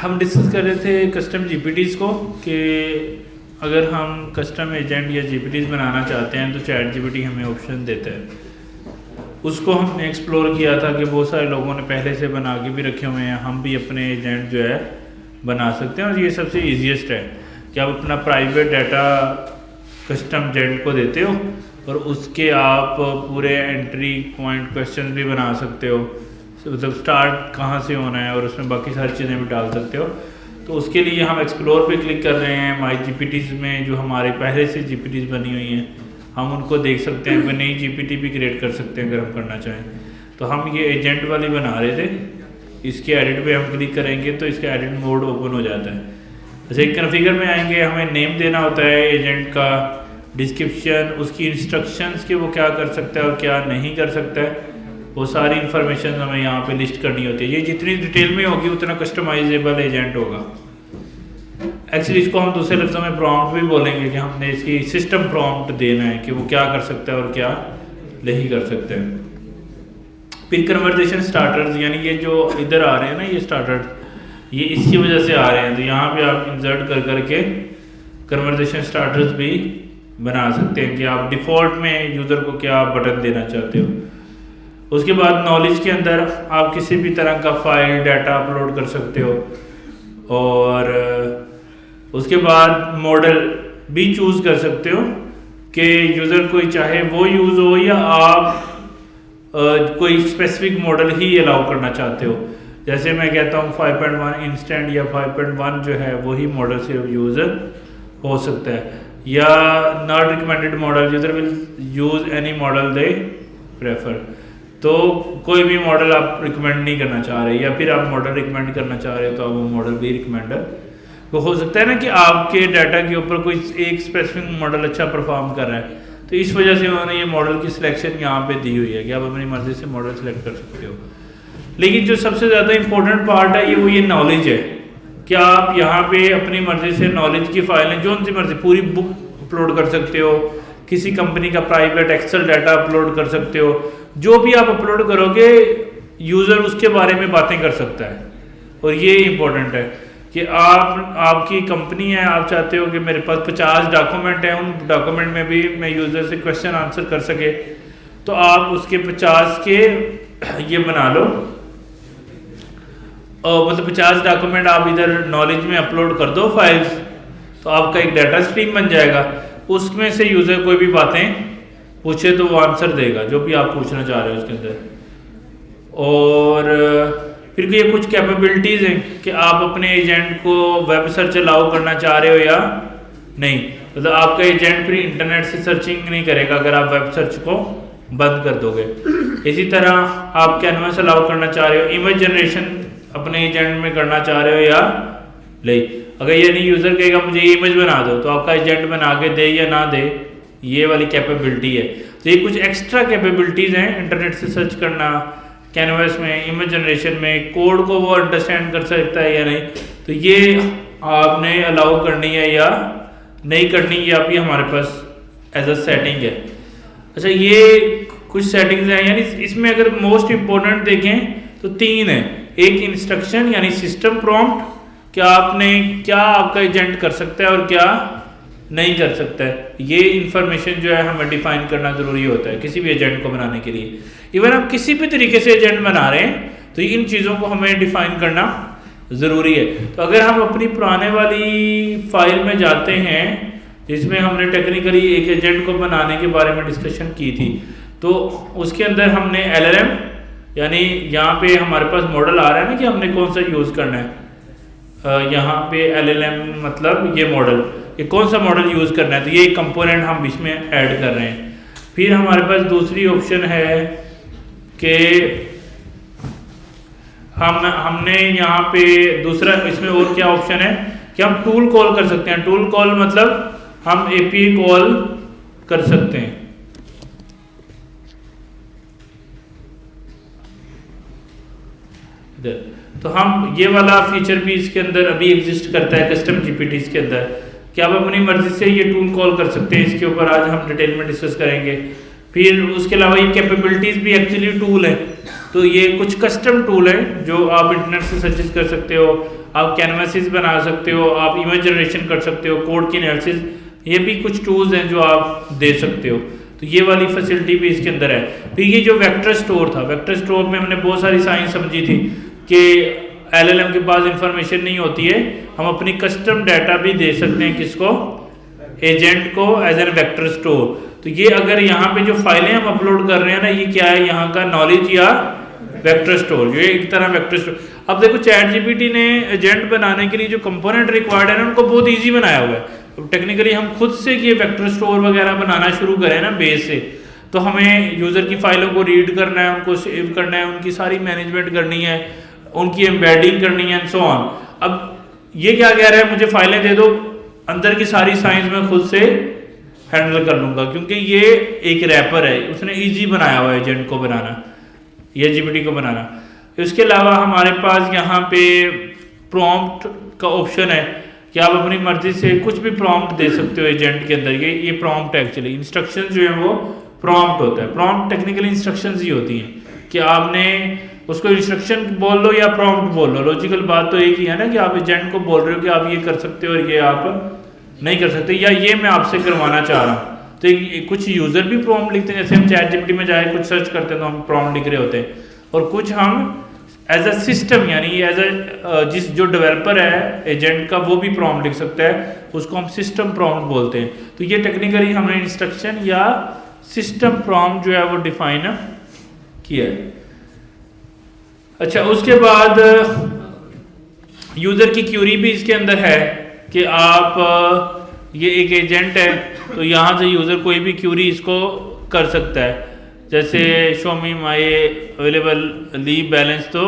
हम डिस्कस कर रहे थे कस्टम जीपीटीज़ को कि अगर हम कस्टम एजेंट या जीपीटीज़ बनाना चाहते हैं तो चैट जीपीटी हमें ऑप्शन देता है। उसको हमने एक्सप्लोर किया था कि बहुत सारे लोगों ने पहले से बना के भी रखे हुए हैं, हम भी अपने एजेंट जो है बना सकते हैं। और ये सबसे ईजीएस्ट है कि आप अपना प्राइवेट डाटा कस्टम एजेंट को देते हो और उसके आप पूरे एंट्री पॉइंट क्वेश्चन भी बना सकते हो, मतलब स्टार्ट कहाँ से होना है और उसमें बाकी सारी चीज़ें भी डाल सकते हो। तो उसके लिए हम एक्सप्लोर पे क्लिक कर रहे हैं। माई जीपीटीज़ में जो हमारे पहले से जीपीटीज़ बनी हुई हैं हम उनको देख सकते हैं, कोई नई जीपीटी भी क्रिएट कर सकते हैं अगर हम करना चाहें। तो हम ये एजेंट वाली बना रहे थे, इसके एडिट पे हम क्लिक करेंगे तो इसका एडिट मोड ओपन हो जाता है। जैसे कॉन्फ़िगर में आएंगे, हमें नेम देना होता है एजेंट का, डिस्क्रिप्शन, उसकी इंस्ट्रक्शंस कि वो क्या कर सकता है और क्या नहीं कर सकता है, वो सारी इन्फॉर्मेशन हमें यहाँ पे लिस्ट करनी होती है। ये जितनी डिटेल में होगी उतना कस्टमाइजेबल एजेंट होगा। एक्चुअली इसको हम दूसरे लफ्ज़ों में प्रॉम्प्ट भी बोलेंगे कि हमने इसकी सिस्टम प्रॉम्प्ट देना है कि वो क्या कर सकता है और क्या नहीं कर सकता है। फिर कन्वर्सेशन स्टार्टर्स, यानी ये जो इधर आ रहे हैं ना, ये स्टार्टर्स, ये इसकी वजह से आ रहे हैं। तो यहाँ पे आप इंसर्ट कर करके कन्वर्सेशन स्टार्टर्स भी बना सकते हैं कि आप डिफ़ॉल्ट में यूज़र को क्या बटन देना चाहते हो। उसके बाद नॉलेज के अंदर आप किसी भी तरह का फाइल डाटा अपलोड कर सकते हो। और उसके बाद मॉडल भी चूज़ कर सकते हो कि यूज़र कोई चाहे वो यूज़ हो या आप कोई स्पेसिफिक मॉडल ही अलाउ करना चाहते हो। जैसे मैं कहता हूँ 5.1 इंस्टेंट या 5.1 जो है वही मॉडल से यूज़ हो सकता है, या not recommended model, user will use any model they prefer. तो कोई भी मॉडल आप रिकमेंड नहीं करना चाह रहे, या फिर आप मॉडल रिकमेंड करना चाह रहे हो तो आप वो मॉडल भी रिकमेंड तो हो सकता है ना कि आपके डाटा के ऊपर कोई एक स्पेसिफिक मॉडल अच्छा परफॉर्म कर रहा है, तो इस वजह से उन्होंने ये मॉडल की सिलेक्शन यहाँ पे दी हुई है कि आप अपनी मर्जी से मॉडल सेलेक्ट कर सकते हो। लेकिन जो सबसे ज़्यादा इंपॉर्टेंट पार्ट है ये नॉलेज है कि आप यहाँ पे अपनी मर्जी से नॉलेज की फाइलें जो उनकी मर्जी पूरी बुक अपलोड कर सकते हो, किसी कंपनी का प्राइवेट एक्सेल डाटा अपलोड कर सकते हो। जो भी आप अपलोड करोगे यूज़र उसके बारे में बातें कर सकता है। और ये इम्पोर्टेंट है कि आपकी कंपनी है, आप चाहते हो कि मेरे पास 50 डॉक्यूमेंट हैं, उन डॉक्यूमेंट में भी मैं यूज़र से क्वेश्चन आंसर कर सके, तो आप उसके 50 के ये बना लो, मतलब 50 डॉक्यूमेंट आप इधर नॉलेज में अपलोड कर दो फाइल्स, तो आपका एक डाटा स्ट्रीम बन जाएगा। उसमें से यूज़र कोई भी बातें पूछे तो वो आंसर देगा जो भी आप पूछना चाह रहे हो उसके अंदर। और फिर ये कुछ कैपेबिलिटीज़ हैं कि आप अपने एजेंट को वेब सर्च अलाउ करना चाह रहे हो या नहीं, मतलब आपका एजेंट फिर इंटरनेट से सर्चिंग नहीं करेगा अगर आप वेब सर्च को बंद कर दोगे। इसी तरह आप कैनवास अलाउ करना चाह रहे हो, इमेज जनरेशन अपने एजेंट में करना चाह रहे हो या नहीं। अगर ये नहीं यूज़र कहेगा मुझे ये इमेज बना दो, तो आपका एजेंट बना के दे या ना दे, ये वाली कैपेबिलिटी है। तो ये कुछ एक्स्ट्रा कैपेबिलिटीज़ हैं, इंटरनेट से सर्च करना, कैनवास में, इमेज जनरेशन में, कोड को वो अंडरस्टैंड कर सकता है या नहीं, तो ये आपने अलाउ करनी है या नहीं करनी, ये आप हमारे पास एज अ सेटिंग है। अच्छा, ये कुछ सेटिंग्स हैं, यानी इसमें अगर मोस्ट इम्पोर्टेंट देखें तो 3 है। एक इंस्ट्रक्शन यानी सिस्टम प्रॉम्प्ट, क्या आपने क्या आपका एजेंट कर सकता है और क्या नहीं कर सकता है, ये इन्फॉर्मेशन जो है हमें डिफाइन करना ज़रूरी होता है किसी भी एजेंट को बनाने के लिए। इवन आप किसी भी तरीके से एजेंट बना रहे हैं तो इन चीज़ों को हमें डिफाइन करना ज़रूरी है। तो अगर हम अपनी पुराने वाली फाइल में जाते हैं जिसमें हमने टेक्निकली एक एजेंट को बनाने के बारे में डिस्कशन की थी, तो उसके अंदर हमने LLM, यानी यहाँ पे हमारे पास मॉडल आ रहा है ना कि हमने कौन सा यूज़ करना है। यहाँ पे LLM मतलब ये मॉडल, ये कौन सा मॉडल यूज़ करना है, तो ये कंपोनेंट हम इसमें ऐड कर रहे हैं। फिर हमारे पास दूसरी ऑप्शन है कि हमने यहाँ पे दूसरा इसमें और क्या ऑप्शन है कि हम टूल कॉल कर सकते हैं। टूल कॉल मतलब हम API कॉल कर सकते हैं। तो हम ये वाला फीचर भी इसके अंदर अभी एग्जिस्ट करता है कस्टम जीपीटीज के अंदर कि आप अपनी मर्जी से ये टूल कॉल कर सकते हैं। इसके ऊपर आज हम डिटेल में डिस्कस करेंगे। फिर उसके अलावा ये कैपेबिलिटीज़ भी एक्चुअली टूल है तो ये कुछ कस्टम टूल है जो आप इंटरनेट से सजेस्ट कर सकते हो, आप कैनवासेस बना सकते हो, आप इमेज जनरेशन कर सकते हो, कोड की एनालिसिस, ये भी कुछ टूल्स हैं जो आप दे सकते हो। तो ये वाली फैसिलिटी भी इसके अंदर है। फिर ये जो वेक्टर स्टोर था, वेक्टर स्टोर में हमने बहुत सारी साइंस समझी थी कि LLM के पास इंफॉर्मेशन नहीं होती है, हम अपनी कस्टम डाटा भी दे सकते हैं किसको, एजेंट को, एज एन वेक्टर स्टोर। तो ये अगर यहाँ पे जो फाइलें हम अपलोड कर रहे हैं ना, ये क्या है, यहाँ का नॉलेज या वेक्टर स्टोर, ये एक तरह वेक्टर स्टोर। अब देखो चैट जीपीटी ने एजेंट बनाने के लिए जो कंपोनेंट रिक्वायर्ड है ना, उनको बहुत ईजी बनाया हुआ है। तो टेक्निकली हम खुद से ये वेक्टर स्टोर वगैरह बनाना शुरू करें ना बेस से, तो हमें यूज़र की फाइलों को रीड करना है, उनको सेव करना है, उनकी सारी मैनेजमेंट करनी है, उनकी एम्बेडिंग करनी है एंड सो ऑन। अब ये क्या कह रहा है, मुझे फाइलें दे दो, अंदर की सारी साइंस मैं खुद से हैंडल कर लूँगा, क्योंकि ये एक रैपर है, उसने ईजी बनाया हुआ है एजेंट को बनाना या जीपीटी को बनाना। इसके अलावा हमारे पास यहाँ पे प्रॉम्प्ट का ऑप्शन है कि आप अपनी मर्जी से कुछ भी प्रॉम्प्ट दे सकते हो एजेंट के अंदर। ये प्रॉम्प्ट है, एक्चुअली इंस्ट्रक्शन जो है वो प्रॉम्प्ट होता है। प्रॉम्प्ट टेक्निकली इंस्ट्रक्शंस ही होती हैं कि आपने उसको इंस्ट्रक्शन बोल लो या प्रॉम्प्ट बोल लो, लॉजिकल बात तो एक ही है ना कि आप एजेंट को बोल रहे हो कि आप ये कर सकते हो और ये आप नहीं कर सकते, या ये मैं आपसे करवाना चाह रहा हूँ। तो कुछ यूज़र भी प्रॉम्प्ट लिखते हैं, जैसे हम चैट जीपीटी में जाए कुछ सर्च करते हैं तो हम प्रॉम्प्ट लिख रहे होते हैं, और कुछ हम एज अ सिस्टम यानी एज अ जिस जो डेवलपर है एजेंट का वो भी प्रॉम्प्ट लिख सकता है, उसको हम सिस्टम प्रॉम्प्ट बोलते हैं। तो ये टेक्निकली हमने इंस्ट्रक्शन या सिस्टम प्रॉम्प्ट जो है वो डिफाइन किया है। अच्छा, उसके बाद यूज़र की क्यूरी भी इसके अंदर है कि आप ये एक एजेंट है तो यहाँ से यूज़र कोई भी क्यूरी इसको कर सकता है, जैसे शो मी माई अवेलेबल लीव बैलेंस, तो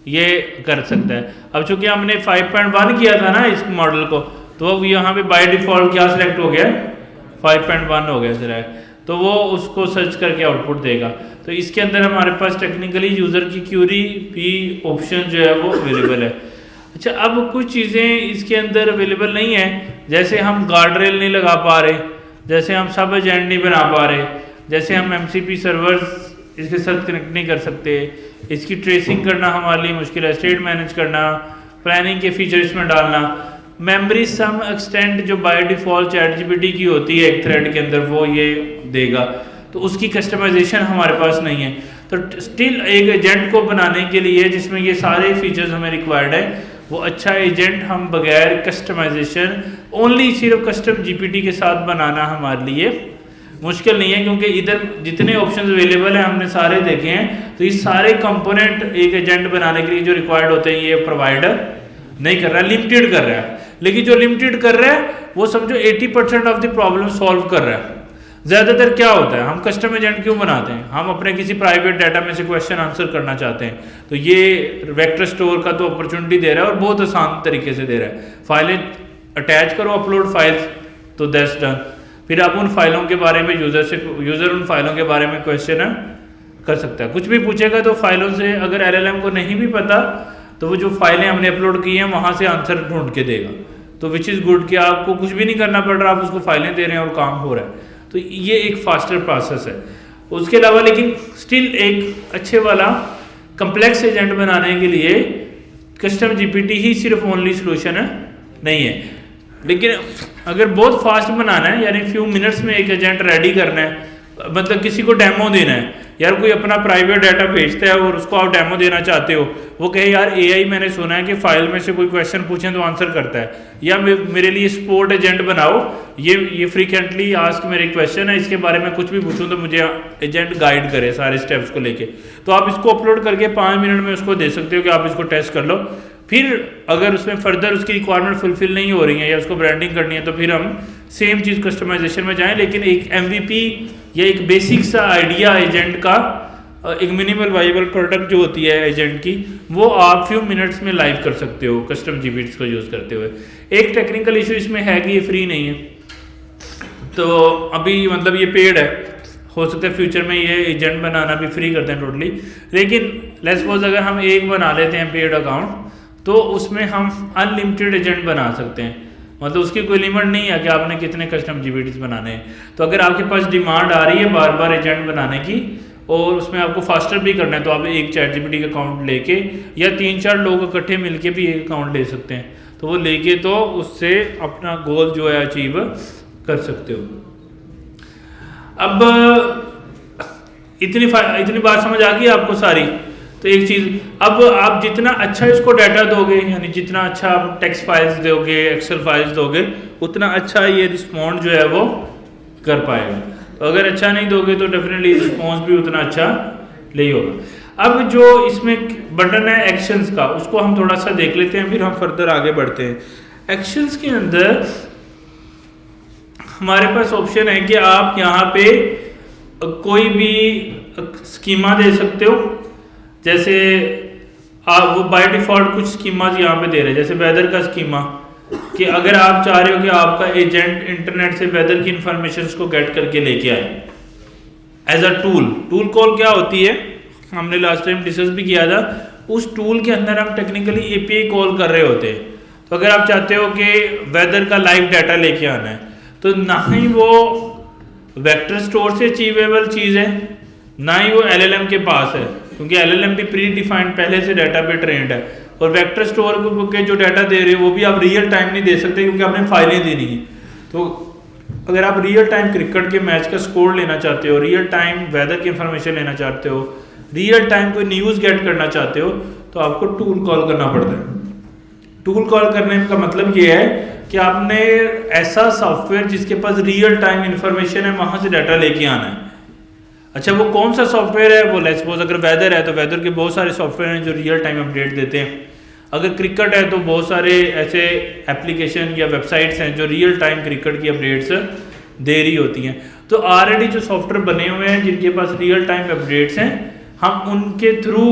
ये कर सकता है। अब चूंकि हमने 5.1 किया था ना इस मॉडल को, तो अब यहाँ पे बाय डिफ़ॉल्ट क्या सिलेक्ट हो गया, 5.1 हो गया सिलेक्ट, तो वो उसको सर्च करके आउटपुट देगा। तो इसके अंदर हमारे पास टेक्निकली यूज़र की क्यूरी भी ऑप्शन जो है वो अवेलेबल है। अच्छा, अब कुछ चीज़ें इसके अंदर अवेलेबल नहीं है, जैसे हम गार्ड रेल नहीं लगा पा रहे, जैसे हम सब एजेंट नहीं बना पा रहे, जैसे हम MCP सर्वर्स इसके साथ कनेक्ट नहीं कर सकते, इसकी ट्रेसिंग करना हमारे लिए मुश्किल है, स्टेट मैनेज करना, प्लानिंग के फीचर इसमें डालना, मेमोरी सम एक्सटेंड जो बाय डिफ़ॉल्ट चैट जीपीटी की होती है एक थ्रेड के अंदर वो ये देगा, तो उसकी कस्टमाइजेशन हमारे पास नहीं है। तो स्टिल एक एजेंट को बनाने के लिए जिसमें ये सारे फीचर्स हमें रिक्वायर्ड है, वो अच्छा एजेंट हम बगैर कस्टमाइजेशन ओनली सिर्फ कस्टम जीपीटी के साथ बनाना हमारे लिए मुश्किल नहीं है, क्योंकि इधर जितने ऑप्शंस अवेलेबल हैं हमने सारे देखे हैं। तो ये सारे कंपोनेंट एक एजेंट बनाने के लिए जो रिक्वायर्ड होते हैं ये प्रोवाइडर नहीं कर रहा है, लिमिटेड कर रहा है। लेकिन जो लिमिटेड कर रहा है वो समझो 80% ऑफ द प्रॉब्लम सॉल्व कर रहा है। ज़्यादातर क्या होता है, हम कस्टम एजेंट क्यों बनाते हैं, हम अपने किसी प्राइवेट डाटा में से क्वेश्चन आंसर करना चाहते हैं, तो ये वेक्टर स्टोर का तो अपॉर्चुनिटी दे रहा है और बहुत आसान तरीके से दे रहा है। फाइलें अटैच करो, अपलोड फाइल्स, तो दैट्स डन। फिर आप उन फाइलों के बारे में यूज़र उन फाइलों के बारे में क्वेश्चन कर सकता है, कुछ भी पूछेगा तो फाइलों से, अगर LLM को नहीं भी पता तो वो जो फाइलें हमने अपलोड की हैं वहाँ से आंसर ढूंढ के देगा। तो विच इज़ गुड कि आपको कुछ भी नहीं करना पड़ रहा, आप उसको फाइलें दे रहे हैं और काम हो रहा है। तो ये एक फास्टर प्रोसेस है। उसके अलावा लेकिन स्टिल एक अच्छे वाला कम्प्लेक्स एजेंट बनाने के लिए कस्टम जीपीटी ही सिर्फ ओनली सोल्यूशन नहीं है। लेकिन अगर बहुत फास्ट बनाना है, यानी फ्यू मिनट्स में एक एजेंट रेडी करना है, मतलब किसी को डेमो देना है, यार कोई अपना प्राइवेट डाटा भेजता है और उसको आप डेमो देना चाहते हो, वो कहे यार AI मैंने सुना है कि फाइल में से कोई क्वेश्चन पूछें तो आंसर करता है, या मेरे लिए सपोर्ट एजेंट बनाओ, ये फ्रीक्वेंटली आस्क मेरे क्वेश्चन है, इसके बारे में कुछ भी पूछूं तो मुझे एजेंट गाइड करे सारे स्टेप्स को लेके। तो आप इसको अपलोड करके 5 मिनट में उसको दे सकते हो कि आप इसको टेस्ट कर लो। फिर अगर उसमें फर्दर उसकी रिक्वायरमेंट फुलफिल नहीं हो रही है या उसको ब्रांडिंग करनी है तो फिर हम सेम चीज़ कस्टमाइजेशन में जाएं, लेकिन एक MVP या एक बेसिक सा आइडिया एजेंट का, एक मिनिमल वाइबल प्रोडक्ट जो होती है एजेंट की, वो आप फ्यू मिनट्स में लाइव कर सकते हो कस्टम जीपीटी को यूज़ करते हुए। एक टेक्निकल इशू इसमें है कि ये फ्री नहीं है, तो अभी मतलब ये पेड है, हो सकता है फ्यूचर में ये एजेंट बनाना भी फ्री करते हैं टोटली। लेकिन लेट्स सपोज अगर हम एक बना लेते हैं पेड अकाउंट, तो उसमें हम अनलिमिटेड एजेंट बना सकते हैं, मतलब उसकी कोई लिमिट नहीं है कि आपने कितने कस्टम जीपीटीज बनाने हैं। तो अगर आपके पास डिमांड आ रही है बार बार एजेंट बनाने की, और उसमें आपको फास्टर भी करना है तो आप एक चैट जीपीटी का अकाउंट लेके या 3-4 लोग इकट्ठे मिलके भी एक अकाउंट ले सकते हैं, तो वो लेके तो उससे अपना गोल जो है अचीव कर सकते हो। अब इतनी बात समझ आ गई आपको सारी। तो एक चीज़, अब आप जितना अच्छा इसको डाटा दोगे, यानी जितना अच्छा आप टेक्स्ट फाइल्स दोगे, एक्सेल फाइल्स दोगे, उतना अच्छा ये रिस्पॉन्ड जो है वो कर पाएगा। तो अगर अच्छा नहीं दोगे तो डेफिनेटली रिस्पॉन्स भी उतना अच्छा नहीं होगा। अब जो इसमें बटन है एक्शंस का, उसको हम थोड़ा सा देख लेते हैं, फिर हम फर्दर आगे बढ़ते हैं। एक्शंस के अंदर हमारे पास ऑप्शन है कि आप यहाँ पे कोई भी स्कीमा दे सकते हो। जैसे आप वो बाय डिफ़ॉल्ट कुछ स्कीमाज यहाँ पे दे रहे हैं, जैसे वेदर का स्कीमा, कि अगर आप चाह रहे हो कि आपका एजेंट इंटरनेट से वेदर की इंफॉर्मेशन को गेट करके लेके आए एज अ टूल कॉल क्या होती है, हमने लास्ट टाइम डिस्कस भी किया था। उस टूल के अंदर हम टेक्निकली एपीआई कॉल कर रहे होते हैं। तो अगर आप चाहते हो कि वेदर का लाइव डाटा लेके आना है, तो ना ही वो वेक्टर स्टोर से अचीवेबल चीज़ है, ना ही वो एलएलएम के पास है, क्योंकि एलएलएम भी प्री डिफाइंड पहले से डाटा पे ट्रेंड है। और वेक्टर स्टोर के जो डाटा दे रहे हो वो भी आप रियल टाइम नहीं दे सकते, क्योंकि आपने फाइलें देनी है। तो अगर आप रियल टाइम क्रिकेट के मैच का स्कोर लेना चाहते हो, रियल टाइम वेदर की इंफॉर्मेशन लेना चाहते हो, रियल टाइम कोई न्यूज़ गेट करना चाहते हो, तो आपको टूल कॉल करना पड़ता है। टूल कॉल करने का मतलब ये है कि आपने ऐसा सॉफ्टवेयर जिसके पास रियल टाइम इंफॉर्मेशन है वहाँ से डाटा लेके आना है। अच्छा, वो कौन सा सॉफ्टवेयर है? वो लेट्स सपोज अगर वेदर है तो वेदर के बहुत सारे सॉफ्टवेयर हैं जो रियल टाइम अपडेट देते हैं। अगर क्रिकेट है तो बहुत सारे ऐसे एप्लीकेशन या वेबसाइट्स हैं जो रियल टाइम क्रिकेट की अपडेट्स दे रही होती हैं। तो ऑलरेडी जो सॉफ्टवेयर बने हुए हैं जिनके पास रियल टाइम अपडेट्स हैं, हम उनके थ्रू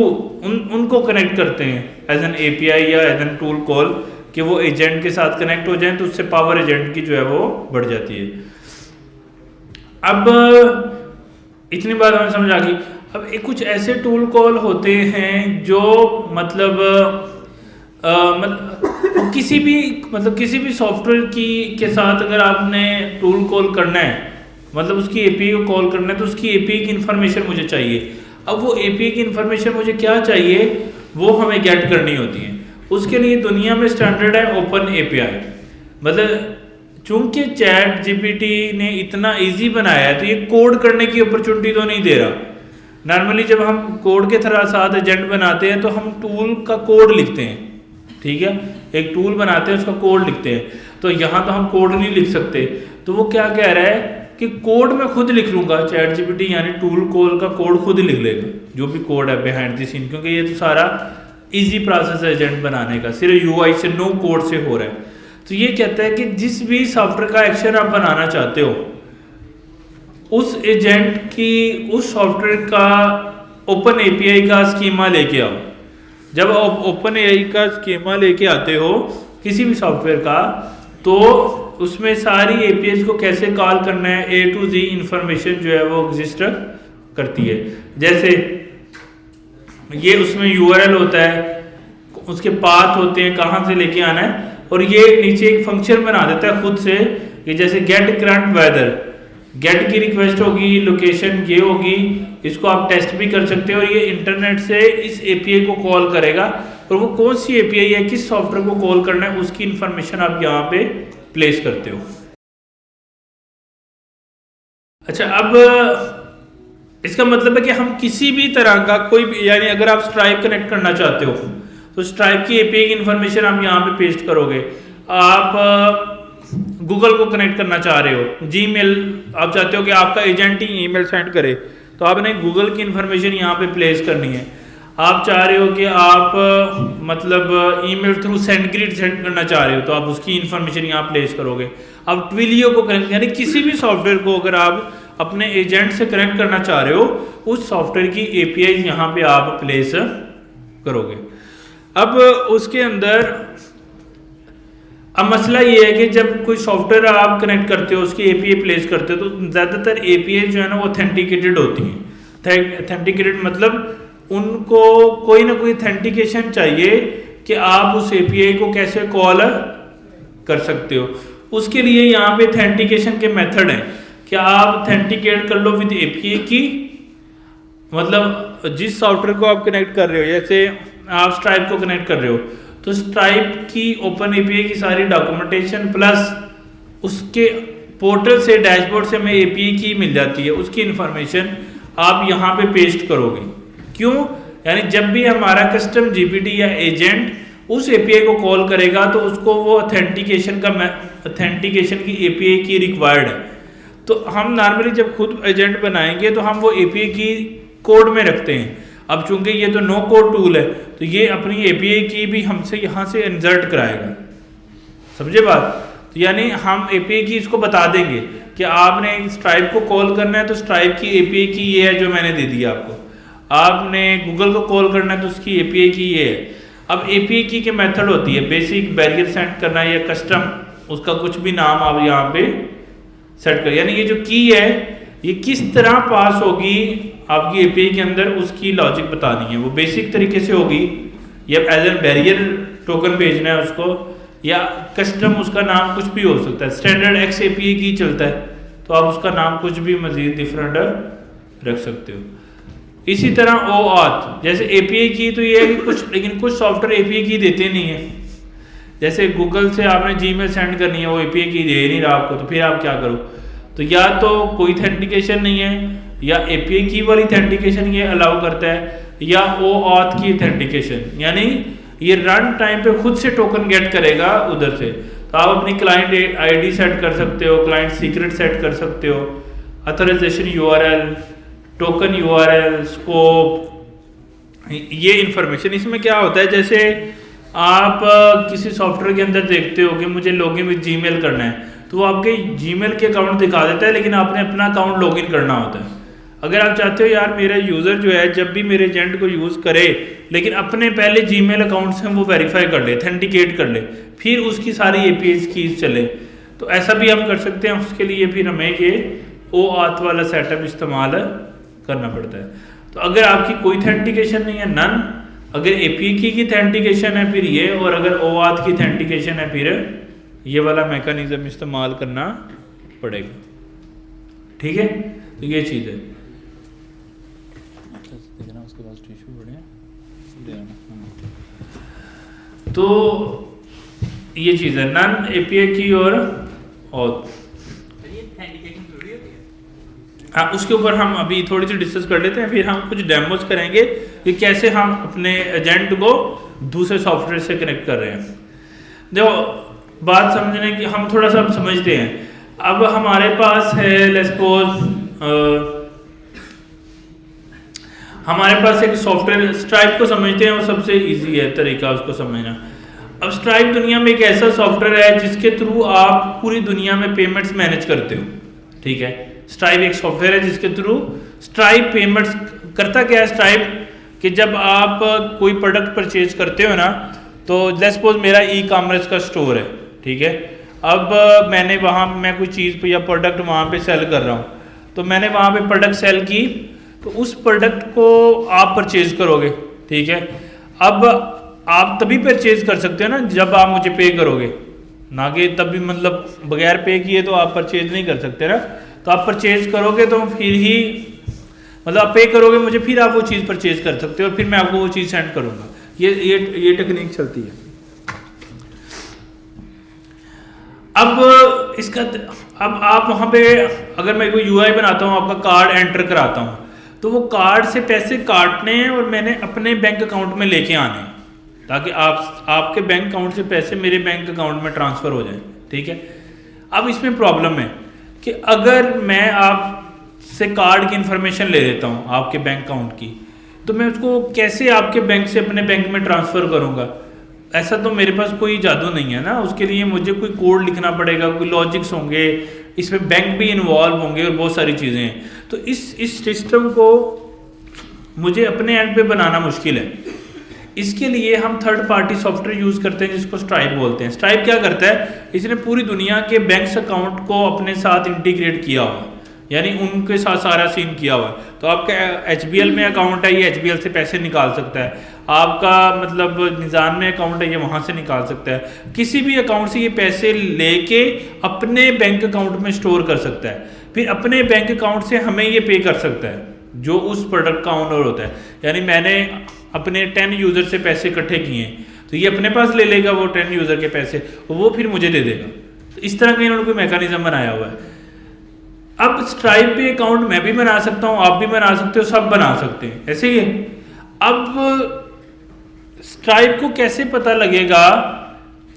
उनको कनेक्ट करते हैं एज एन एपीआई या एज एन टूल कॉल, कि वो एजेंट के साथ कनेक्ट हो जाएं, तो उससे पावर एजेंट की जो है वो बढ़ जाती है। अब इतनी बात हमें समझ आ गई। अब एक कुछ ऐसे टूल कॉल होते हैं जो मतलब किसी भी सॉफ्टवेयर के साथ अगर आपने टूल कॉल करना है, मतलब उसकी एपीआई को कॉल करना है, तो उसकी एपीआई की इंफॉर्मेशन मुझे चाहिए। अब वो एपीआई की इंफॉर्मेशन मुझे क्या चाहिए, वो हमें गेट करनी होती है। उसके लिए दुनिया में स्टैंडर्ड है ओपन एपीआई। मतलब चूंकि चैट जीपीटी ने इतना इजी बनाया है, तो ये कोड करने की अपॉर्चुनिटी तो नहीं दे रहा। नॉर्मली जब हम कोड के साथ एजेंट बनाते हैं तो हम टूल का कोड लिखते हैं, ठीक है, एक टूल बनाते हैं उसका कोड लिखते हैं। तो यहाँ तो हम कोड नहीं लिख सकते, तो वो क्या कह रहा है कि कोड मैं खुद लिख लूँगा। चैट जीपीटी यानी टूल कॉल का कोड खुद लिख लेगा, जो भी कोड है बिहाइंड द सीन, क्योंकि ये तो सारा इजी प्रोसेस है एजेंट बनाने का, सिर्फ यूआई से नो कोड से हो रहा है। तो ये कहता है कि जिस भी सॉफ्टवेयर का एक्शन आप बनाना चाहते हो, उस एजेंट की उस सॉफ्टवेयर का ओपन एपीआई का स्कीमा लेके आओ। जब आप ओपन एआई का स्कीमा लेके आते हो किसी भी सॉफ्टवेयर का, तो उसमें सारी एपीआई को कैसे कॉल करना है, ए टू जी इंफॉर्मेशन जो है वो एग्जिस्ट करती है। जैसे ये उसमें यूआरएल होता है, उसके पाथ होते हैं, कहाँ से लेके आना है, और ये नीचे एक फंक्शन बना देता है खुद से कि जैसे गेट करंट वेदर, गेट की रिक्वेस्ट होगी, लोकेशन ये होगी, इसको आप टेस्ट भी कर सकते हो। और ये इंटरनेट से इस एपीआई को कॉल करेगा, और वो कौन सी एपीआई है, किस सॉफ्टवेयर को कॉल करना है, उसकी इंफॉर्मेशन आप यहाँ पे प्लेस करते हो। अच्छा, अब इसका मतलब है कि हम किसी भी तरह का कोई भी, यानी अगर आप स्ट्राइप कनेक्ट करना चाहते हो तो स्ट्राइप की एपीआई की इन्फॉर्मेशन आप यहाँ पे पेस्ट करोगे। आप गूगल को कनेक्ट करना चाह रहे हो, जीमेल आप चाहते हो कि आपका एजेंट ही ईमेल सेंड करे, तो आपने गूगल की इन्फॉर्मेशन यहाँ पे प्लेस करनी है। आप चाह रहे हो कि आप मतलब ईमेल थ्रू सेंडग्रिड सेंड करना चाह रहे हो, तो आप उसकी इन्फॉर्मेशन यहाँ प्लेस करोगे। आप ट्विलियो को कनेक्ट, यानी किसी भी सॉफ्टवेयर को अगर आप अपने एजेंट से कनेक्ट करना चाह रहे हो, उस सॉफ्टवेयर की एपीआई यहाँ पे आप प्लेस करोगे। अब उसके अंदर अब मसला ये है कि जब कोई सॉफ्टवेयर आप कनेक्ट करते हो, उसकी एपीआई प्लेस करते हो, तो ज़्यादातर एपीआई जो है ना वो ऑथेंटिकेटेड होती हैं। ऑथेंटिकेटेड मतलब उनको कोई ना कोई ऑथेंटिकेशन चाहिए कि आप उस एपीआई को कैसे कॉल कर सकते हो। उसके लिए यहाँ पे ऑथेंटिकेशन के मेथड हैं कि आप ऑथेंटिकेट कर लो विद एपीआई की, मतलब जिस सॉफ्टवेयर को आप कनेक्ट कर रहे हो, जैसे आप स्ट्राइप को कनेक्ट कर रहे हो, तो स्ट्राइप की ओपन एपीआई की सारी डॉक्यूमेंटेशन प्लस उसके पोर्टल से, डैशबोर्ड से हमें एपीआई की मिल जाती है, उसकी इंफॉर्मेशन आप यहाँ पे पेस्ट करोगे। क्यों? यानी जब भी हमारा कस्टम जीपीटी या एजेंट उस एपीआई को कॉल करेगा तो उसको वो ऑथेंटिकेशन की एपीआई की रिक्वायर्ड है। तो हम नॉर्मली जब खुद एजेंट बनाएंगे तो हम वो एपीआई की कोड में रखते हैं। अब चूंकि ये तो नो कोड टूल है, तो ये अपनी एपीआई की भी हमसे यहाँ से इंसर्ट कराएगा। समझे बात? तो यानी हम एपीआई की इसको बता देंगे कि आपने स्ट्राइप को कॉल करना है तो स्ट्राइप की एपीआई की ये है जो मैंने दे दिया आपको। आपने गूगल को कॉल करना है तो उसकी एपीआई की ये है। अब एपीआई की के मेथड होती है बेसिक, बैरियर सेट करना या कस्टम, उसका कुछ भी नाम आप यहाँ पे सेट कर, यानी ये जो की है ये किस तरह पास होगी आपकी एपीआई के अंदर, उसकी लॉजिक बतानी है। वो बेसिक तरीके से होगी या एज एन बैरियर टोकन भेजना है उसको, या कस्टम उसका नाम कुछ भी हो सकता है। स्टैंडर्ड एक्स एपीआई की चलता है तो आप उसका नाम कुछ भी मजीद डिफरेंट रख सकते हो। इसी तरह ओ ऑथ, जैसे एपीआई की तो ये है कि कुछ, लेकिन कुछ सॉफ्टवेयर एपीआई की देते नहीं है। जैसे गूगल से आपने जीमेल सेंड करनी है, वो एपीआई की दे नहीं रहा आपको, तो फिर आप क्या करो? तो या तो कोई ऑथेंटिकेशन नहीं है, या एपीआई की वाली ऑथेंटिकेशन ये अलाउ करता है, या ओ ऑथ की ऑथेंटिकेशन, यानी ये रन टाइम पे खुद से टोकन गेट करेगा उधर से। तो आप अपनी क्लाइंट आईडी सेट कर सकते हो, क्लाइंट सीक्रेट सेट कर सकते हो, authorization URL, token URL, scope, ये इंफॉर्मेशन। इसमें क्या होता है, जैसे आप किसी सॉफ्टवेयर के अंदर देखते हो कि मुझे लॉगिन विद जीमेल करना है, तो वो आपके जीमेल के अकाउंट दिखा देता है, लेकिन आपने अपना अकाउंट लॉगिन करना होता है। अगर आप चाहते हो यार मेरा यूज़र जो है जब भी मेरे एजेंट को यूज़ करे, लेकिन अपने पहले जीमेल अकाउंट से वो वेरीफाई कर ले, ऑथेंटिकेट कर ले, फिर उसकी सारी एपीआई कीज चले, तो ऐसा भी हम कर सकते हैं। उसके लिए फिर हमें ये ओ ऑथ वाला सेटअप इस्तेमाल करना पड़ता है। तो अगर आपकी कोई ऑथेंटिकेशन नहीं है, नन, अगर एपीआई की ऑथेंटिकेशन है फिर ये, और अगर ओ ऑथ की ऑथेंटिकेशन है फिर ये वाला मैकेनिज्म इस्तेमाल करना पड़ेगा। ठीक है, तो ये चीज़ है। उसके बाद टिश्यू तो ये चीज़ है, नन, एपीआई की और ऑथ। हाँ, उसके ऊपर हम अभी थोड़ी सी डिस्कस कर लेते हैं, फिर हम कुछ डेमोज करेंगे कि कैसे हम अपने एजेंट को दूसरे सॉफ्टवेयर से कनेक्ट कर रहे हैं। देखो बात समझने की, हम थोड़ा सा समझते हैं। अब हमारे पास है लेट्स सपोज हमारे पास एक सॉफ्टवेयर, स्ट्राइप को समझते हैं, वो सबसे इजी है तरीका उसको समझना। अब स्ट्राइप दुनिया में एक ऐसा सॉफ्टवेयर है जिसके थ्रू आप पूरी दुनिया में पेमेंट्स मैनेज करते हो। ठीक है, स्ट्राइप एक सॉफ्टवेयर है जिसके थ्रू स्ट्राइप पेमेंट्स करता। क्या है स्ट्राइप? कि जब आप कोई प्रोडक्ट परचेज करते हो ना, तो लेट्स सपोज मेरा ई कॉमर्स का स्टोर है, ठीक है। अब मैंने वहाँ मैं कोई चीज़ या प्रोडक्ट वहाँ पे सेल कर रहा हूँ, तो मैंने वहाँ पे प्रोडक्ट सेल की, तो उस प्रोडक्ट को आप परचेज करोगे, ठीक है। अब आप तभी परचेज कर सकते हो ना जब आप मुझे पे करोगे, ना कि तभी मतलब बगैर पे किए तो आप परचेज नहीं कर सकते ना। तो आप परचेज करोगे तो फिर ही मतलब आप पे करोगे मुझे, फिर आप वो चीज़ परचेज कर सकते हो और फिर मैं आपको वो चीज़ सेंड करूँगा। ये टेक्निक चलती है। अब इसका अब आप वहाँ पे अगर मैं कोई यूआई बनाता हूँ, आपका कार्ड एंटर कराता हूँ, तो वो कार्ड से पैसे काटने हैं और मैंने अपने बैंक अकाउंट में लेके आने हैं, ताकि आपके बैंक अकाउंट से पैसे मेरे बैंक अकाउंट में ट्रांसफ़र हो जाए, ठीक है। अब इसमें प्रॉब्लम है कि अगर मैं आपसे कार्ड की इन्फॉर्मेशन ले लेता हूँ आपके बैंक अकाउंट की, तो मैं उसको कैसे आपके बैंक से अपने बैंक में ट्रांसफ़र करूँगा? ऐसा तो मेरे पास कोई जादू नहीं है ना। उसके लिए मुझे कोई कोड लिखना पड़ेगा, कोई लॉजिक्स होंगे, इसमें बैंक भी इन्वॉल्व होंगे और बहुत सारी चीज़ें हैं। तो इस सिस्टम को मुझे अपने एंड पे बनाना मुश्किल है। इसके लिए हम थर्ड पार्टी सॉफ्टवेयर यूज़ करते हैं जिसको स्ट्राइप बोलते हैं। स्ट्राइप क्या करता है, इसने पूरी दुनिया के बैंक अकाउंट को अपने साथ इंटीग्रेट किया हुआ, यानी उनके साथ सारा सीन किया हुआ है। तो आपका HBL में अकाउंट है, ये HBL से पैसे निकाल सकता है। आपका मतलब निज़ाम में अकाउंट है, ये वहाँ से निकाल सकता है। किसी भी अकाउंट से ये पैसे लेके अपने बैंक अकाउंट में स्टोर कर सकता है, फिर अपने बैंक अकाउंट से हमें ये पे कर सकता है। जो उस प्रोडक्ट का ओनर होता है। यानी मैंने अपने 10 यूज़र से पैसे इकट्ठे किए हैं, तो ये अपने पास ले लेगा वो 10 यूज़र के पैसे, वो फिर मुझे दे देगा। तो इस तरह का इन्होंने कोई मैकेनिज्म बनाया हुआ है। अब स्ट्राइप पे अकाउंट मैं भी बना सकता हूँ, आप भी बना सकते हो, सब बना सकते हैं, ऐसे ही है। अब स्ट्राइप को कैसे पता लगेगा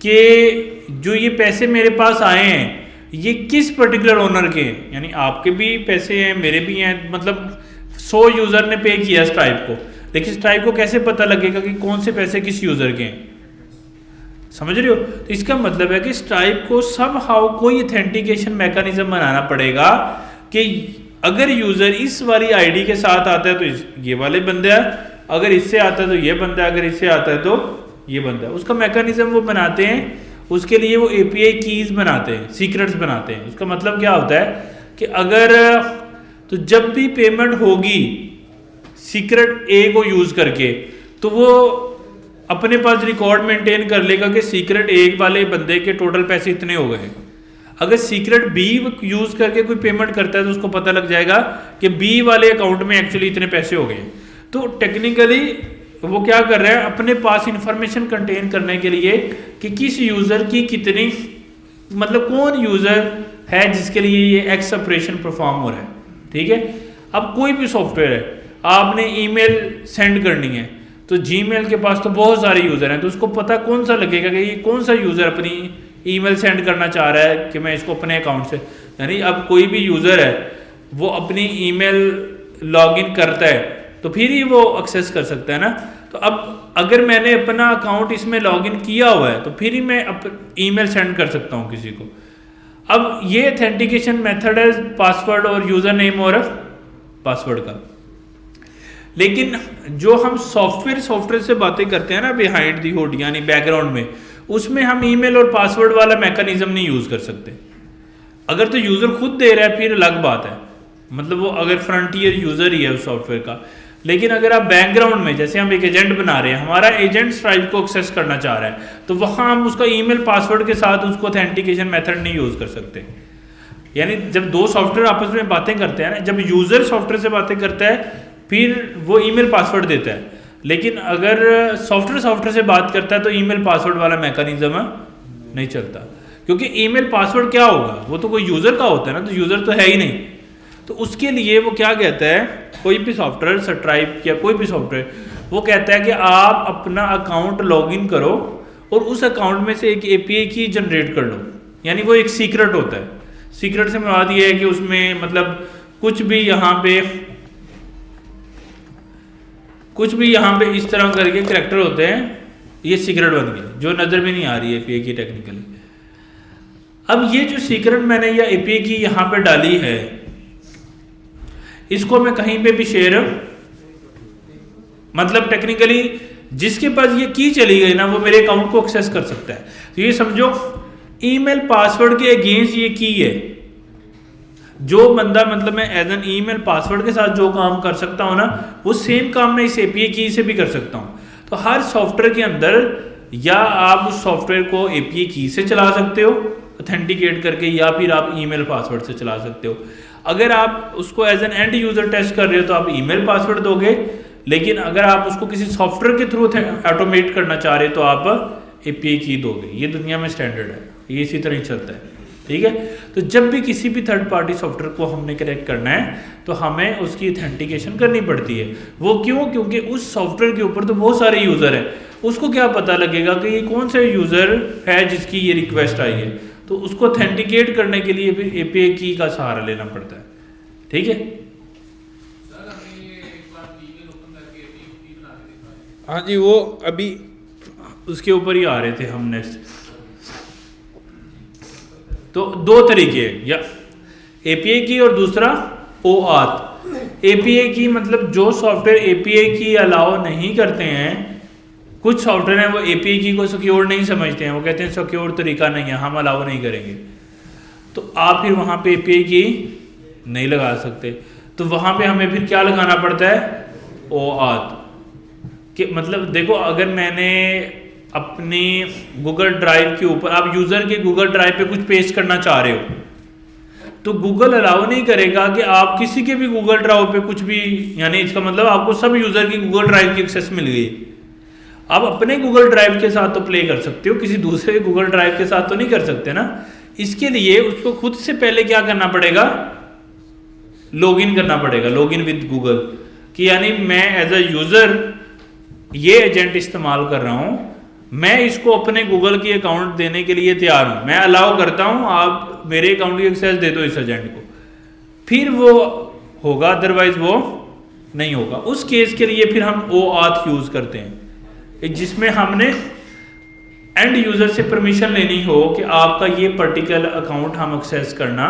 कि जो ये पैसे मेरे पास आए हैं ये किस पर्टिकुलर ओनर के हैं? यानी आपके भी पैसे हैं, मेरे भी हैं, मतलब 100 यूज़र ने पे किया स्ट्राइप को, लेकिन स्ट्राइप को कैसे पता लगेगा कि कौन से पैसे किस यूज़र के हैं? समझ रहे हो? तो इसका मतलब है कि स्ट्राइप को समहाउ कोई ऑथेंटिकेशन मैकेनिज्म बनाना पड़ेगा कि अगर यूज़र इस वाली आईडी के साथ आता है तो ये वाले बंदे हैं, अगर इससे आता है तो ये बंदा है, अगर इससे आता है तो ये बंदा है। उसका मैकेनिज्म वो बनाते हैं, उसके लिए वो API कीज़ बनाते हैं, सीक्रेट्स बनाते हैं। उसका मतलब क्या होता है कि अगर तो जब भी पेमेंट होगी सीक्रेट A को यूज़ करके, तो वो अपने पास रिकॉर्ड मेंटेन कर लेगा कि सीक्रेट A वाले बंदे के टोटल पैसे इतने हो गए। अगर सीक्रेट B यूज़ करके कोई पेमेंट करता है तो उसको पता लग जाएगा कि B वाले अकाउंट में एक्चुअली इतने पैसे हो गए। तो टेक्निकली वो क्या कर रहा है, अपने पास इंफॉर्मेशन कंटेन करने के लिए कि किस यूज़र की कितनी, मतलब कौन यूज़र है जिसके लिए ये एक्स ऑपरेशन परफॉर्म हो रहा है। ठीक है, अब कोई भी सॉफ्टवेयर है, आपने ईमेल सेंड करनी है तो जीमेल के पास तो बहुत सारे यूज़र हैं, तो उसको पता कौन सा लगेगा कि ये कौन सा यूज़र अपनी ईमेल सेंड करना चाह रहा है कि मैं इसको अपने अकाउंट से। यानी अब कोई भी यूज़र है वो अपनी ईमेल लॉगिन करता है तो फिर ही वो एक्सेस कर सकता है ना। तो अब अगर मैंने अपना अकाउंट इसमें लॉगिन किया हुआ है तो फिर ही मैं ईमेल सेंड कर सकता हूँ किसी को। अब ये ऑथेंटिकेशन मेथड है पासवर्ड और यूज़र नेम और पासवर्ड का। लेकिन जो हम सॉफ्टवेयर से बातें करते हैं ना बिहाइंड दी हुड यानी बैकग्राउंड में, उसमें हम ईमेल और पासवर्ड वाला मैकेनिज्म नहीं यूज़ कर सकते। अगर तो यूज़र खुद दे रहा है फिर अलग बात है, मतलब वो अगर फ्रंटियर यूज़र ही है उस सॉफ्टवेयर का। लेकिन अगर आप बैकग्राउंड में, जैसे हम एक एजेंट बना रहे हैं, हमारा एजेंट स्ट्राइप को एक्सेस करना चाह रहा है, तो वहाँ हम उसका ईमेल पासवर्ड के साथ उसको ऑथेंटिकेशन मेथड नहीं यूज़ कर सकते। यानी जब दो सॉफ्टवेयर आपस में बातें करते हैं ना, जब यूज़र सॉफ्टवेयर से बातें करता है फिर वो ईमेल पासवर्ड देता है, लेकिन अगर सॉफ्टवेयर से बात करता है तो ईमेल पासवर्ड वाला मैकेनिज्म नहीं चलता, क्योंकि ईमेल पासवर्ड क्या होगा, वो तो कोई यूज़र का होता है ना, तो यूज़र तो है ही नहीं। तो उसके लिए वो क्या कहता है, कोई भी सॉफ्टवेयर, स्ट्राइप या कोई भी सॉफ्टवेयर, वो कहता है कि आप अपना अकाउंट लॉगिन करो और उस अकाउंट में से एक API की जनरेट कर लो। यानी वो एक सीक्रेट होता है। सीक्रेट से मुराद ये है कि उसमें मतलब कुछ भी यहाँ पे इस तरह करके करैक्टर होते हैं, ये सीक्रेट बन गया, जो नज़र में नहीं आ रही है API की टेक्निकली। अब ये जो सीक्रेट मैंने या API की यहाँ पे डाली है, इसको मैं कहीं पे भी शेयर, मतलब टेक्निकली जिसके पास ये की चली गई ना वो मेरे अकाउंट को एक्सेस कर सकता है। तो ये समझो ईमेल पासवर्ड के अगेंस्ट ये की है। जो बंदा, मतलब मैं एज एन ईमेल पासवर्ड के साथ जो काम कर सकता हूँ ना, वो सेम काम मैं इस API की से भी कर सकता हूँ। तो हर सॉफ्टवेयर के अंदर या आप उस सॉफ्टवेयर को API की से चला सकते हो ऑथेंटिकेट करके, या फिर आप ईमेल पासवर्ड से चला सकते हो। अगर आप उसको as an end user test कर रहे हो तो आप ईमेल पासवर्ड दोगे, लेकिन अगर आप उसको किसी सॉफ्टवेयर के थ्रू ऑटोमेट करना चाह रहे हो तो आप API की दोगे। ये दुनिया में स्टैंडर्ड है, ये इसी तरह ही चलता है। ठीक है, तो जब भी किसी भी थर्ड पार्टी सॉफ्टवेयर को हमने कनेक्ट करना है तो हमें उसकी ऑथेंटिकेशन करनी पड़ती है। वो क्यों? क्योंकि उस सॉफ्टवेयर के ऊपर तो बहुत सारे यूज़र हैं, उसको क्या पता लगेगा कि ये कौन सा यूज़र है जिसकी ये रिक्वेस्ट आई है। तो उसको ऑथेंटिकेट करने के लिए फिर API की का सहारा लेना पड़ता है। ठीक है, हाँ जी, वो अभी उसके ऊपर ही आ रहे थे हम नेक्स्ट। तो दो तरीके, या API की और दूसरा OAuth। API की मतलब जो सॉफ्टवेयर API की अलाउ नहीं करते हैं, कुछ सॉफ्टवेयर हैं वो API की को सिक्योर नहीं समझते हैं, वो कहते हैं सिक्योर तरीका नहीं है, हम अलाउ नहीं करेंगे। तो आप फिर वहाँ पे API की नहीं लगा सकते, तो वहाँ पे हमें फिर क्या लगाना पड़ता है, OAuth। कि मतलब देखो, अगर मैंने अपनी गूगल ड्राइव के ऊपर, आप यूज़र के गूगल ड्राइव पे कुछ पेस्ट करना चाह रहे हो, तो गूगल अलाउ नहीं करेगा कि आप किसी के भी गूगल ड्राइव पे कुछ भी, यानी इसका मतलब आपको सब यूज़र की गूगल ड्राइव की एक्सेस मिल गई। आप अपने गूगल ड्राइव के साथ तो प्ले कर सकते हो, किसी दूसरे गूगल ड्राइव के साथ तो नहीं कर सकते ना। इसके लिए उसको खुद से पहले क्या करना पड़ेगा, लॉगिन करना पड़ेगा, लॉगिन विद गूगल, कि यानी मैं एज अ यूज़र ये एजेंट इस्तेमाल कर रहा हूँ, मैं इसको अपने गूगल की अकाउंट देने के लिए तैयार हूँ, मैं अलाउ करता हूँ, आप मेरे अकाउंट की एक्सेस दे दो इस एजेंट को, फिर वो होगा, अदरवाइज वो नहीं होगा। उस केस के लिए फिर हम OAuth यूज़ करते हैं, जिसमें हमने एंड यूज़र से परमिशन लेनी हो कि आपका ये पर्टिकुलर अकाउंट हम एक्सेस करना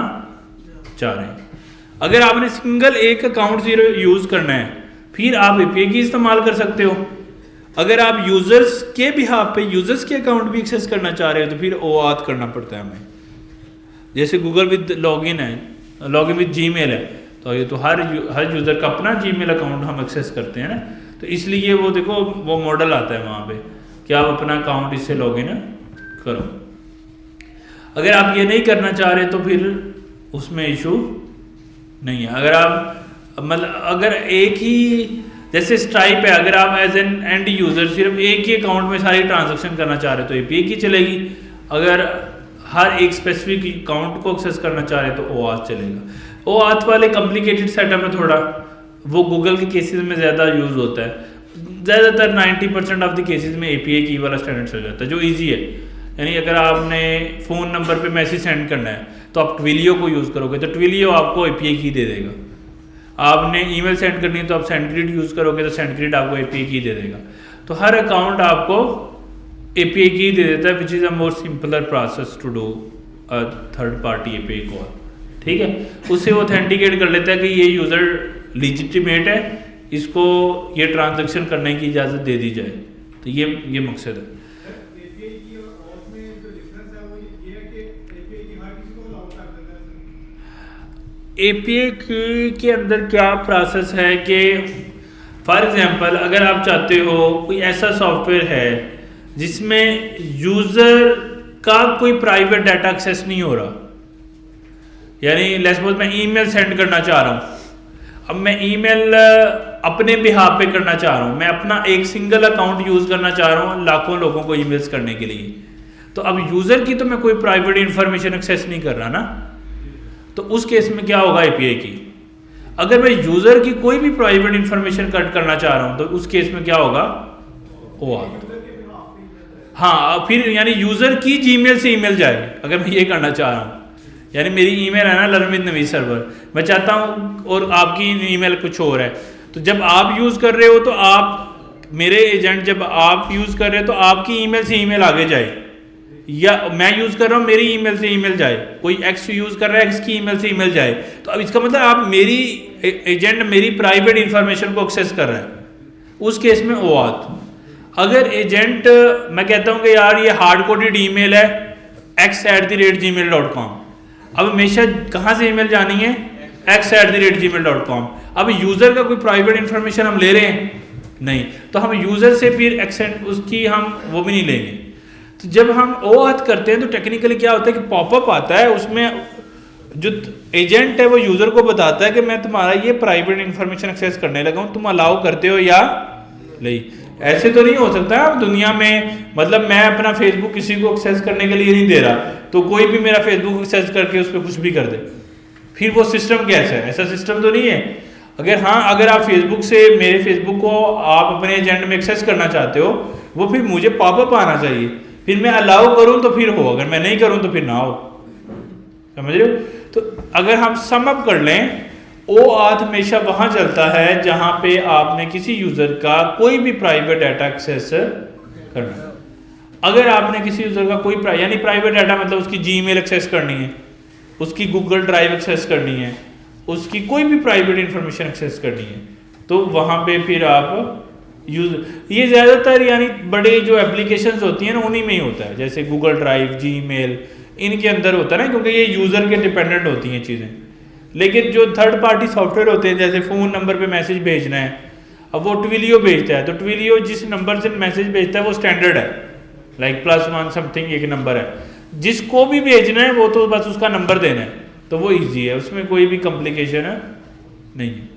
चाह रहे हैं। अगर आपने सिंगल एक अकाउंट से यूज़ करना है, फिर आप API की इस्तेमाल कर सकते हो। अगर आप यूज़र्स के बिहाफ पे यूज़र्स के अकाउंट भी एक्सेस करना चाह रहे हो तो फिर OAuth करना पड़ता है हमें। जैसे गूगल विद लॉगिन है, लॉगिन विद जीमेल है, तो ये तो हर यूज़र का अपना जीमेल अकाउंट हम एक्सेस करते हैं ना, तो इसलिए वो देखो वो मॉडल आता है वहाँ पे कि आप अपना अकाउंट इससे लॉगिन करो। अगर आप ये नहीं करना चाह रहे तो फिर उसमें इशू नहीं है। अगर आप मतलब अगर एक ही जैसे स्ट्राइप है, अगर आप एज एन एंड यूज़र सिर्फ एक ही अकाउंट में सारी ट्रांजैक्शन करना चाह रहे हो तो API की चलेगी। अगर हर एक स्पेसिफिक अकाउंट को एक्सेस करना चाह रहे तो OAuth चलेगा। OAuth वाले कॉम्प्लिकेटेड सेटअप है थोड़ा, वो गूगल के केसेस में ज़्यादा यूज़ होता है। ज़्यादातर 90% ऑफ द केसेस में API की वाला स्टैंडर्ड चल जाता है जो ईजी है। यानी अगर आपने फ़ोन नंबर पे मैसेज सेंड करना है तो आप ट्विलियो को यूज़ करोगे तो ट्विलियो आपको API की दे देगा। आपने ईमेल सेंड करनी है तो आप सेंडग्रिड यूज़ करोगे तो सेंडग्रिड आपको API की दे देगा। तो हर अकाउंट आपको API की दे देता है, which is a more simpler process to do a third party API call. ठीक है, उससे ऑथेंटिकेट कर लेता है कि ये यूज़र लिजिटिमेट है, इसको ये ट्रांजैक्शन करने की इजाज़त दे दी जाए। तो ये मकसद है। API के अंदर क्या प्रोसेस है कि फॉर एग्जांपल अगर आप चाहते हो कोई ऐसा सॉफ्टवेयर है जिसमें यूज़र का कोई प्राइवेट डाटा एक्सेस नहीं हो रहा, यानी लेट्स सपोज मैं ईमेल सेंड करना चाह रहा हूँ, अब मैं ईमेल अपने बिहाफ पे करना चाह रहा हूँ, मैं अपना एक सिंगल अकाउंट यूज़ करना चाह रहा हूँ लाखों लोगों को ईमेल्स करने के लिए, तो अब यूज़र की तो मैं कोई प्राइवेट इंफॉर्मेशन एक्सेस नहीं कर रहा ना, तो उस केस में क्या होगा API की। अगर मैं यूज़र की कोई भी प्राइवेट इंफॉर्मेशन कट करना चाह रहा हूँ तो उस केस में क्या होगा, OAuth। हाँ, फिर यानी यूज़र की जीमेल से ईमेल जाए, अगर मैं ये करना चाह रहा हूँ, यानी मेरी ईमेल है ना लर्नविद नवीद सर्वर, मैं चाहता हूँ और आपकी ईमेल कुछ और है, तो जब आप यूज़ कर रहे हो तो आप मेरे एजेंट जब आप यूज़ कर रहे हो तो आपकी ईमेल से ईमेल आगे जाए, या मैं यूज़ कर रहा हूँ मेरी ईमेल से ईमेल जाए, कोई X यूज़ कर रहा है X की ईमेल से ईमेल जाए। तो अब इसका मतलब आप मेरी एजेंट मेरी प्राइवेट इंफॉर्मेशन को एक्सेस कर रहा है, उस केस में OAuth। अगर एजेंट मैं कहता हूँ कि यार ये हार्ड कोडेड ईमेल है x@gmail.com, अब हमेशा कहाँ से ईमेल जानी है, x@gmail.com। अब यूज़र का कोई प्राइवेट इंफॉर्मेशन हम ले रहे हैं नहीं, तो हम यूज़र से फिर एक्सेंट उसकी हम वो भी नहीं लेंगे। तो जब हम OAuth करते हैं तो टेक्निकली क्या होता है कि पॉपअप आता है, उसमें जो एजेंट है वो यूज़र को बताता है कि मैं तुम्हारा ये प्राइवेट इंफॉर्मेशन एक्सेस करने लगा हूँ, तुम अलाउ करते हो या नहीं। ऐसे तो नहीं हो सकता अब दुनिया में, मतलब मैं अपना फेसबुक किसी को एक्सेस करने के लिए नहीं दे रहा तो कोई भी मेरा फेसबुक एक्सेस करके उस पर कुछ भी कर दे, फिर वो सिस्टम कैसा है, ऐसा सिस्टम तो नहीं है। अगर हाँ, अगर आप फेसबुक से मेरे फेसबुक को आप अपने एजेंट में एक्सेस करना चाहते हो, वो फिर मुझे पॉपअप आना चाहिए, फिर मैं अलाउ करूँ तो फिर हो, अगर मैं नहीं करूँ तो फिर ना हो, समझ रहे हो। तो अगर हम सम अप कर लें, OAuth हमेशा वहाँ चलता है जहाँ पे आपने किसी यूज़र का कोई भी प्राइवेट डाटा एक्सेस करना। अगर आपने किसी यूज़र का कोई यानी प्राइवेट डाटा मतलब उसकी जीमेल एक्सेस करनी है, उसकी गूगल ड्राइव एक्सेस करनी है, उसकी कोई भी प्राइवेट इंफॉर्मेशन एक्सेस करनी है, तो वहाँ पे फिर आप ये ज़्यादातर यानी बड़े जो एप्लीकेशंस होती हैं ना उन्हीं में ही होता है, जैसे गूगल ड्राइव, जीमेल, इनके अंदर होता है ना, क्योंकि ये यूज़र के डिपेंडेंट होती हैं चीज़ें। लेकिन जो थर्ड पार्टी सॉफ्टवेयर होते हैं, जैसे फ़ोन नंबर पे मैसेज भेजना है, अब वो ट्विलियो भेजता है, तो ट्विलियो जिस नंबर से मैसेज भेजता है वो स्टैंडर्ड है, लाइक +1 समथिंग एक नंबर है, जिसको भी भेजना है वो तो बस उसका नंबर देना है, तो वो इजी है, उसमें कोई भी कॉम्प्लिकेशन नहीं है।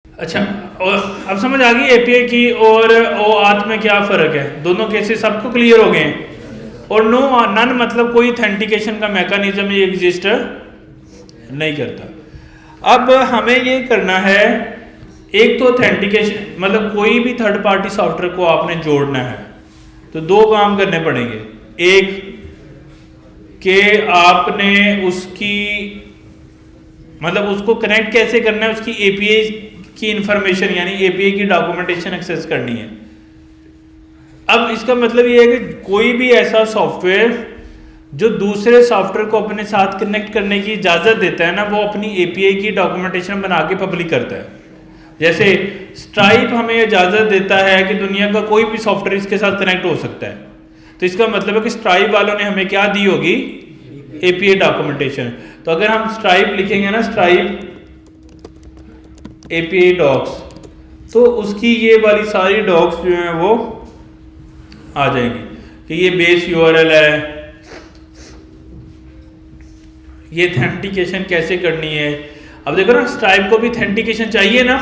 अच्छा, और अब समझ आ गई एपीआई की और OAuth में क्या फ़र्क है? दोनों केसेस सबको क्लियर हो गए हैं। और नन मतलब कोई ऑथेंटिकेशन का मैकेनिज्म ये एग्जिस्ट नहीं करता। अब हमें ये करना है, एक तो ऑथेंटिकेशन मतलब कोई भी थर्ड पार्टी सॉफ्टवेयर को आपने जोड़ना है तो दो काम करने पड़ेंगे। एक कि आपने उसकी मतलब उसको कनेक्ट कैसे करना है, उसकी एपीआई की इंफॉर्मेशन यानी एपीआई की डॉक्यूमेंटेशन एक्सेस करनी है। अब इसका मतलब ये है कि कोई भी ऐसा सॉफ्टवेयर जो दूसरे सॉफ्टवेयर को अपने साथ कनेक्ट करने की इजाज़त देता है ना, वो अपनी एपीआई की डॉक्यूमेंटेशन बना के पब्लिक करता है। जैसे स्ट्राइप हमें इजाज़त देता है कि दुनिया का कोई भी सॉफ्टवेयर इसके साथ कनेक्ट हो सकता है, तो इसका मतलब है कि स्ट्राइप वालों ने हमें क्या दी होगी, एपीआई डॉक्यूमेंटेशन। तो अगर हम स्ट्राइप लिखेंगे ना, स्ट्राइप एपीआई डॉक्स, तो उसकी ये वाली सारी डॉक्स जो हैं वो आ जाएंगी कि ये बेस यूआरएल है, ये ऑथेंटिकेशन कैसे करनी है। अब देखो ना, स्ट्राइप को भी ऑथेंटिकेशन चाहिए ना,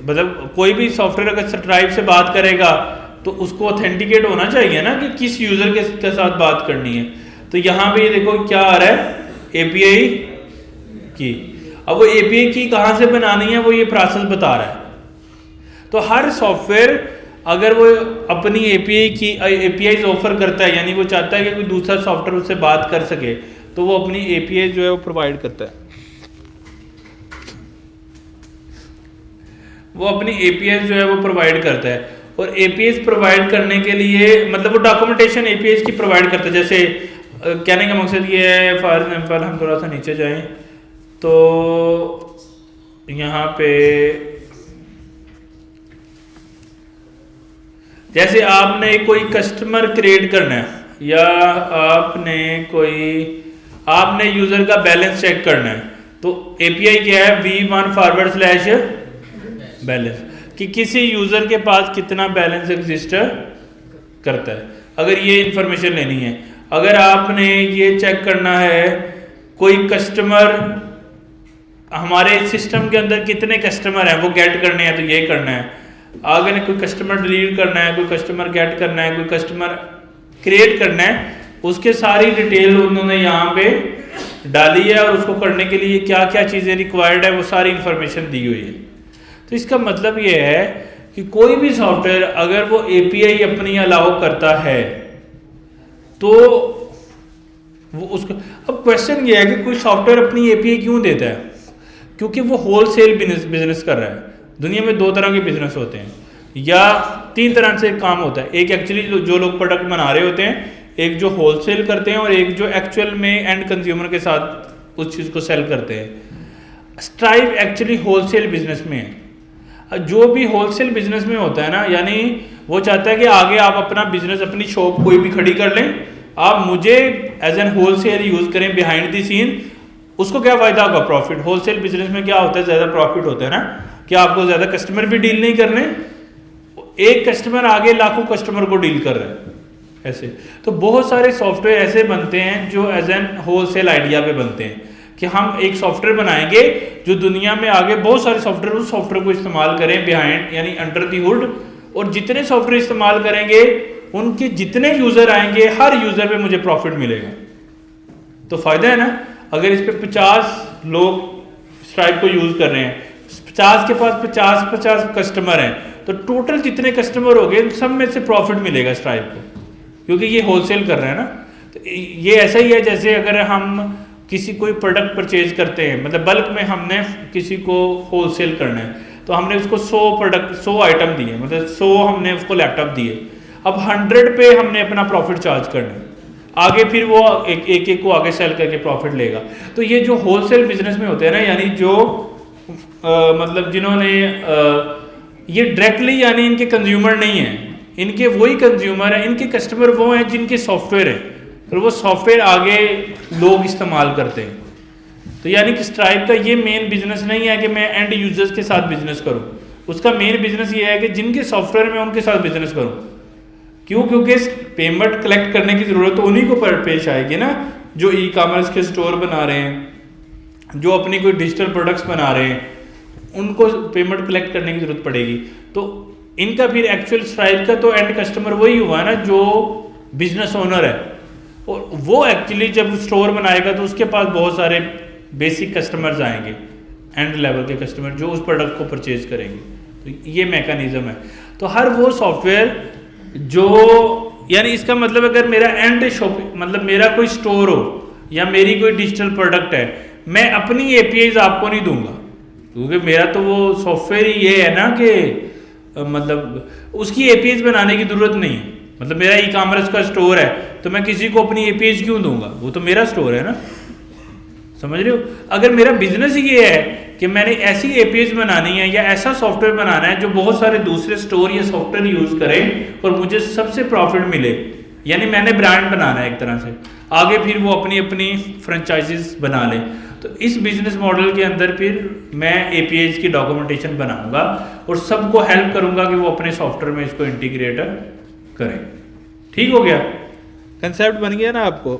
मतलब कोई भी सॉफ्टवेयर अगर स्ट्राइप से बात करेगा तो उसको ऑथेंटिकेट होना चाहिए ना कि किस यूजर के साथ बात करनी है। तो यहाँ पे ये देखो क्या आ रहा है, एपीआई की। अब वो एपीआई की कहाँ से बनानी है वो ये प्रोसेस बता रहा है। तो हर सॉफ्टवेयर अगर वो अपनी एपीआई ऑफर करता है, यानी वो चाहता है कि कोई दूसरा सॉफ्टवेयर उससे बात कर सके, तो वो अपनी एपीआई जो है वो प्रोवाइड करता है। वो अपनी एपीआई जो है वो प्रोवाइड करता है। और एपीआई प्रोवाइड करने के लिए मतलब वो डॉक्यूमेंटेशन एपीआई की प्रोवाइड करता है। जैसे कहने का मकसद ये है, फॉर एग्जाम्पल हम थोड़ा सा नीचे जाएं तो यहाँ पे जैसे आपने कोई कस्टमर क्रिएट करना है या आपने यूजर का बैलेंस चेक करना है, तो एपीआई क्या है, v1/बैलेंस, कि किसी यूजर के पास कितना बैलेंस एग्जिस्ट करता है, अगर ये इंफॉर्मेशन लेनी है। अगर आपने ये चेक करना है कोई कस्टमर, हमारे सिस्टम के अंदर कितने कस्टमर हैं वो गेट करने हैं, तो ये करना है। अगर कोई कस्टमर डिलीट करना है, कोई कस्टमर गेट करना है, कोई कस्टमर क्रिएट करना है, उसके सारी डिटेल उन्होंने यहाँ पे डाली है और उसको करने के लिए क्या क्या चीज़ें रिक्वायर्ड है वो सारी इंफॉर्मेशन दी हुई है। तो इसका मतलब ये है कि कोई भी सॉफ्टवेयर अगर वो एपीआई अपनी अलाउ करता है तो वो उसको, अब क्वेश्चन ये है कि कोई सॉफ्टवेयर अपनी एपीआई क्यों देता है, क्योंकि वो होलसेल बिजनेस कर रहा है। दुनिया में दो तरह के बिजनेस होते हैं, या तीन तरह से काम होता है। एक एक्चुअली जो लोग प्रोडक्ट बना रहे होते हैं, एक जो होलसेल करते हैं, और एक जो एक्चुअल में एंड कंज्यूमर के साथ उस चीज़ को सेल करते हैं। स्ट्राइप एक्चुअली होलसेल बिजनेस में है। जो भी होलसेल बिजनेस में होता है ना, यानी वो चाहता है कि आगे आप अपना बिजनेस, अपनी शॉप कोई भी खड़ी कर लें, आप मुझे एज एन होलसेल यूज़ करें बिहाइंड द सीन। उसको क्या फ़ायदा होगा, प्रॉफिट। होलसेल बिजनेस में क्या होता है, ज़्यादा प्रॉफिट होता है ना, कि आपको ज़्यादा कस्टमर भी डील नहीं करने, एक कस्टमर आगे लाखों कस्टमर को डील कर रहा है ऐसे। तो बहुत सारे सॉफ्टवेयर ऐसे बनते हैं जो एज एन होलसेल आइडिया पे बनते हैं कि हम एक सॉफ्टवेयर बनाएंगे जो दुनिया में आगे बहुत सारे सॉफ्टवेयर उस सॉफ्टवेयर को इस्तेमाल करें बिहाइंड, यानी अंडर दी हुड। और जितने सॉफ्टवेयर इस्तेमाल करेंगे उनके जितने यूज़र आएंगे, हर यूज़र पे मुझे प्रॉफिट मिलेगा। तो फ़ायदा है ना। अगर इस पर 50 लोग स्ट्राइप को यूज़ कर रहे हैं, 50 के पास 50 कस्टमर हैं, तो टोटल जितने कस्टमर हो गए सब में से प्रॉफिट मिलेगा स्ट्राइप को, क्योंकि ये होलसेल कर रहे हैं ना। तो ये ऐसा ही है जैसे अगर हम किसी कोई प्रोडक्ट परचेज करते हैं, मतलब बल्क में हमने किसी को होलसेल करना है, तो हमने उसको 100 आइटम दिए, मतलब 100 हमने उसको लैपटॉप दिए। अब 100 पे हमने अपना प्रॉफिट चार्ज करना है, आगे फिर वो एक को आगे सेल करके प्रॉफिट लेगा। तो ये जो होलसेल बिजनेस में होते हैं ना, यानी जो मतलब जिन्होंने ये डायरेक्टली, यानी इनके कंज्यूमर नहीं है, इनके वही कंज्यूमर हैं, इनके कस्टमर वो हैं जिनके सॉफ्टवेयर हैं, और वो सॉफ्टवेयर आगे लोग इस्तेमाल करते हैं। तो यानी कि स्ट्राइप का ये मेन बिजनेस नहीं है कि मैं एंड यूजर्स के साथ बिजनेस करूं, उसका मेन बिजनेस ये है कि जिनके सॉफ्टवेयर में उनके साथ बिजनेस करूं। क्यों? क्योंकि पेमेंट कलेक्ट करने की ज़रूरत तो उन्हीं को पेश आएगी ना, जो ई कॉमर्स के स्टोर बना रहे हैं, जो अपनी कोई डिजिटल प्रोडक्ट्स बना रहे हैं, उनको पेमेंट कलेक्ट करने की ज़रूरत पड़ेगी। तो इनका फिर एक्चुअल स्ट्राइप का तो एंड कस्टमर वही हुआ ना, जो बिजनेस ओनर है। और वो एक्चुअली जब स्टोर बनाएगा तो उसके पास बहुत सारे बेसिक कस्टमर्स आएंगे, एंड लेवल के कस्टमर जो उस प्रोडक्ट को परचेज करेंगे। तो ये मैकेनिज्म है। तो हर वो सॉफ्टवेयर जो, यानी इसका मतलब अगर मेरा एंड शॉप, मतलब मेरा कोई स्टोर हो या मेरी कोई डिजिटल प्रोडक्ट है, मैं अपनी एपीआईज आपको नहीं दूंगा, क्योंकि मेरा तो वो सॉफ्टवेयर ही ये है ना कि मतलब उसकी एपीआईज बनाने की ज़रूरत नहीं है। मतलब मेरा ई कॉमर्स का स्टोर है तो मैं किसी को अपनी एपीआईज क्यों दूंगा, वो तो मेरा स्टोर है ना, समझ रहे हो। अगर मेरा बिजनेस ये है कि मैंने ऐसी एपीआईज बनानी है या ऐसा सॉफ्टवेयर बनाना है जो बहुत सारे दूसरे स्टोर या सॉफ्टवेयर यूज़ करें और मुझे सबसे प्रॉफिट मिले, यानी मैंने ब्रांड बनाना है एक तरह से, आगे फिर वो अपनी अपनी फ्रेंचाइजीज बना लें, तो इस बिजनेस मॉडल के अंदर फिर मैं एपीआईज की डॉक्यूमेंटेशन बनाऊंगा और सबको हेल्प करूंगा कि वो अपने सॉफ्टवेयर में इसको इंटीग्रेट करें। ठीक हो गया, कंसेप्ट बन गया ना आपको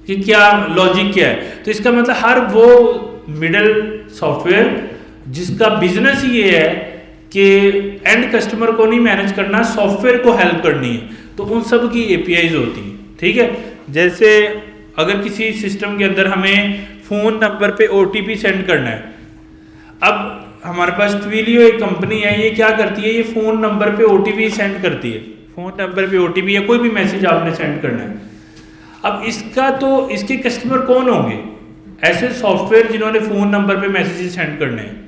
कि क्या लॉजिक क्या है। तो इसका मतलब हर वो मिडल सॉफ्टवेयर जिसका बिजनेस ही ये है कि एंड कस्टमर को नहीं मैनेज करना, सॉफ्टवेयर को हेल्प करनी है, तो उन सब की एपीआईज होती हैं। ठीक है, जैसे अगर किसी सिस्टम के अंदर हमें फ़ोन नंबर पे ओटीपी सेंड करना है, अब हमारे पास ट्विलियो एक कंपनी है, ये क्या करती है, ये फ़ोन नंबर पे ओटीपी सेंड करती है। फ़ोन नंबर पे ओटीपी या कोई भी मैसेज आपने सेंड करना है, अब इसका तो इसके कस्टमर कौन होंगे? ऐसे सॉफ्टवेयर जिन्होंने फ़ोन नंबर पे मैसेजेस सेंड करने हैं,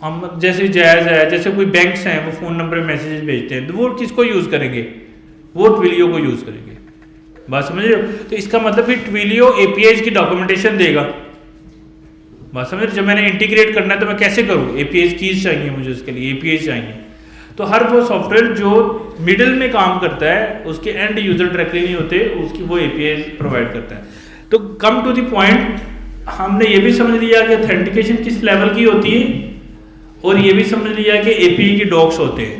हम जैसे जायज़ है, जैसे कोई बैंक्स हैं वो फ़ोन नंबर पे मैसेजेस भेजते हैं, तो वो किसको यूज़ करेंगे? वो ट्विलियो को यूज़ करेंगे। बात समझ रहे हो? तो इसका मतलब फिर ट्विलियो एपीआईज की डॉक्यूमेंटेशन देगा। बात समझ रहे? जब मैंने इंटीग्रेट करना है तो मैं कैसे करूँ? एपीआईज कीज चाहिए मुझे, उसके लिए एपीआईज चाहिए। तो हर वो सॉफ्टवेयर जो मिडिल में काम करता है, उसके एंड यूजर डायरेक्टली नहीं होते, उसकी वो एपीआई प्रोवाइड करता है। तो कम टू द पॉइंट, हमने ये भी समझ लिया कि ऑथेंटिकेशन किस लेवल की होती है और ये भी समझ लिया कि एपीआई की डॉक्स होते हैं।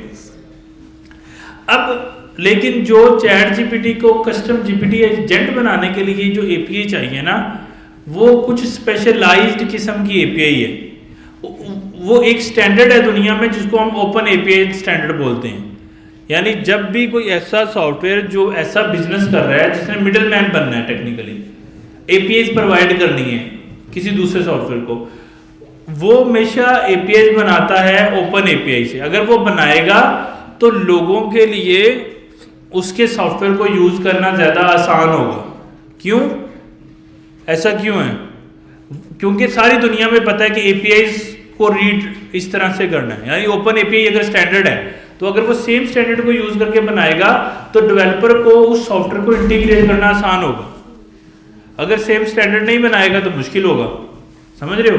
अब लेकिन जो चैट जीपीटी को कस्टम जीपीटी एजेंट बनाने के लिए जो एपीआई चाहिए ना, वो कुछ स्पेशलाइज्ड किस्म की एपीआई है। वो एक स्टैंडर्ड है दुनिया में जिसको हम ओपन एपीआई स्टैंडर्ड बोलते हैं। यानी जब भी कोई ऐसा सॉफ्टवेयर जो ऐसा बिजनेस कर रहा है जिसने मिडिल मैन बनना है, टेक्निकली एपीआई प्रोवाइड करनी है किसी दूसरे सॉफ्टवेयर को, वो हमेशा एपीआई बनाता है ओपन एपीआई से। अगर वो बनाएगा तो लोगों के लिए उसके सॉफ्टवेयर को यूज करना ज़्यादा आसान होगा। क्यों? ऐसा क्यों है? क्योंकि सारी दुनिया में पता है कि एपीआई को रीड इस तरह से करना है। यानी ओपन एपीआई अगर स्टैंडर्ड है तो अगर वो सेम स्टैंडर्ड को यूज करके बनाएगा तो डेवलपर को उस सॉफ्टवेयर को इंटीग्रेट करना आसान होगा। अगर सेम स्टैंडर्ड नहीं बनाएगा तो मुश्किल होगा। समझ रहे हो?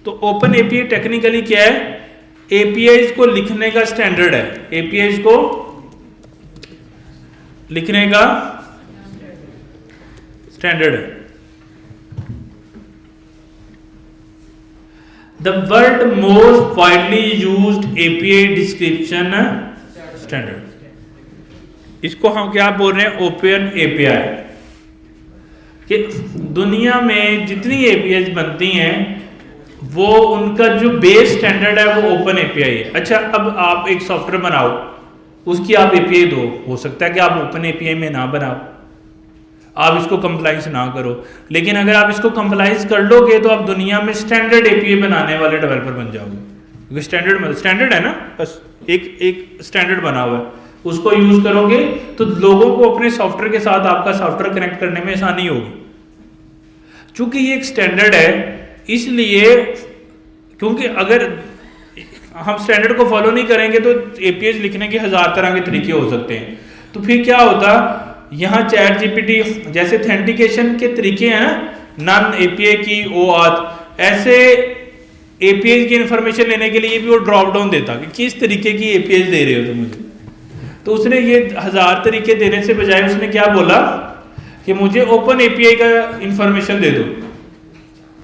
तो ओपन एपीआई टेक्निकली क्या है? एपीआई को लिखने का स्टैंडर्ड है। एपीआई को लिखने का स्टैंडर्ड है। The world most widely used API description standard, इसको हम क्या बोल रहे हैं? Open API. कि दुनिया में जितनी एपीआई बनती हैं वो उनका जो बेस स्टैंडर्ड है वो ओपन एपीआई है। अच्छा, अब आप एक सॉफ्टवेयर बनाओ, उसकी आप एपीआई दो, हो सकता है कि आप ओपन एपीआई में ना बनाओ, आप इसको कंप्लाइंस ना करो, लेकिन अगर आप इसको कंप्लाइंस कर लोगे तो आप दुनिया में स्टैंडर्ड एपीआई बनाने वाले डेवलपर बन जाओगे। क्योंकि स्टैंडर्ड है ना, बस एक स्टैंडर्ड बना हुआ है, उसको यूज करोगे तो लोगों को अपने सॉफ्टवेयर के साथ आपका सॉफ्टवेयर कनेक्ट करने में आसानी होगी। चूंकि ये एक स्टैंडर्ड है, इसलिए क्योंकि अगर हम स्टैंडर्ड को फॉलो नहीं करेंगे तो एपीआई लिखने के 1000 तरह के तरीके हो सकते हैं। तो फिर क्या होता, यहाँ चैट जीपीटी जैसे ऑथेंटिकेशन के तरीके हैं ना, नन एपीआई की OAuth, ऐसे एपीआई की इंफॉर्मेशन लेने के लिए भी वो ड्रॉप डाउन देता कि किस तरीके की एपीआई दे रहे हो तुम मुझे। तो उसने ये 1000 तरीके देने से बजाय उसने क्या बोला कि मुझे ओपन एपीआई का इंफॉर्मेशन दे दो।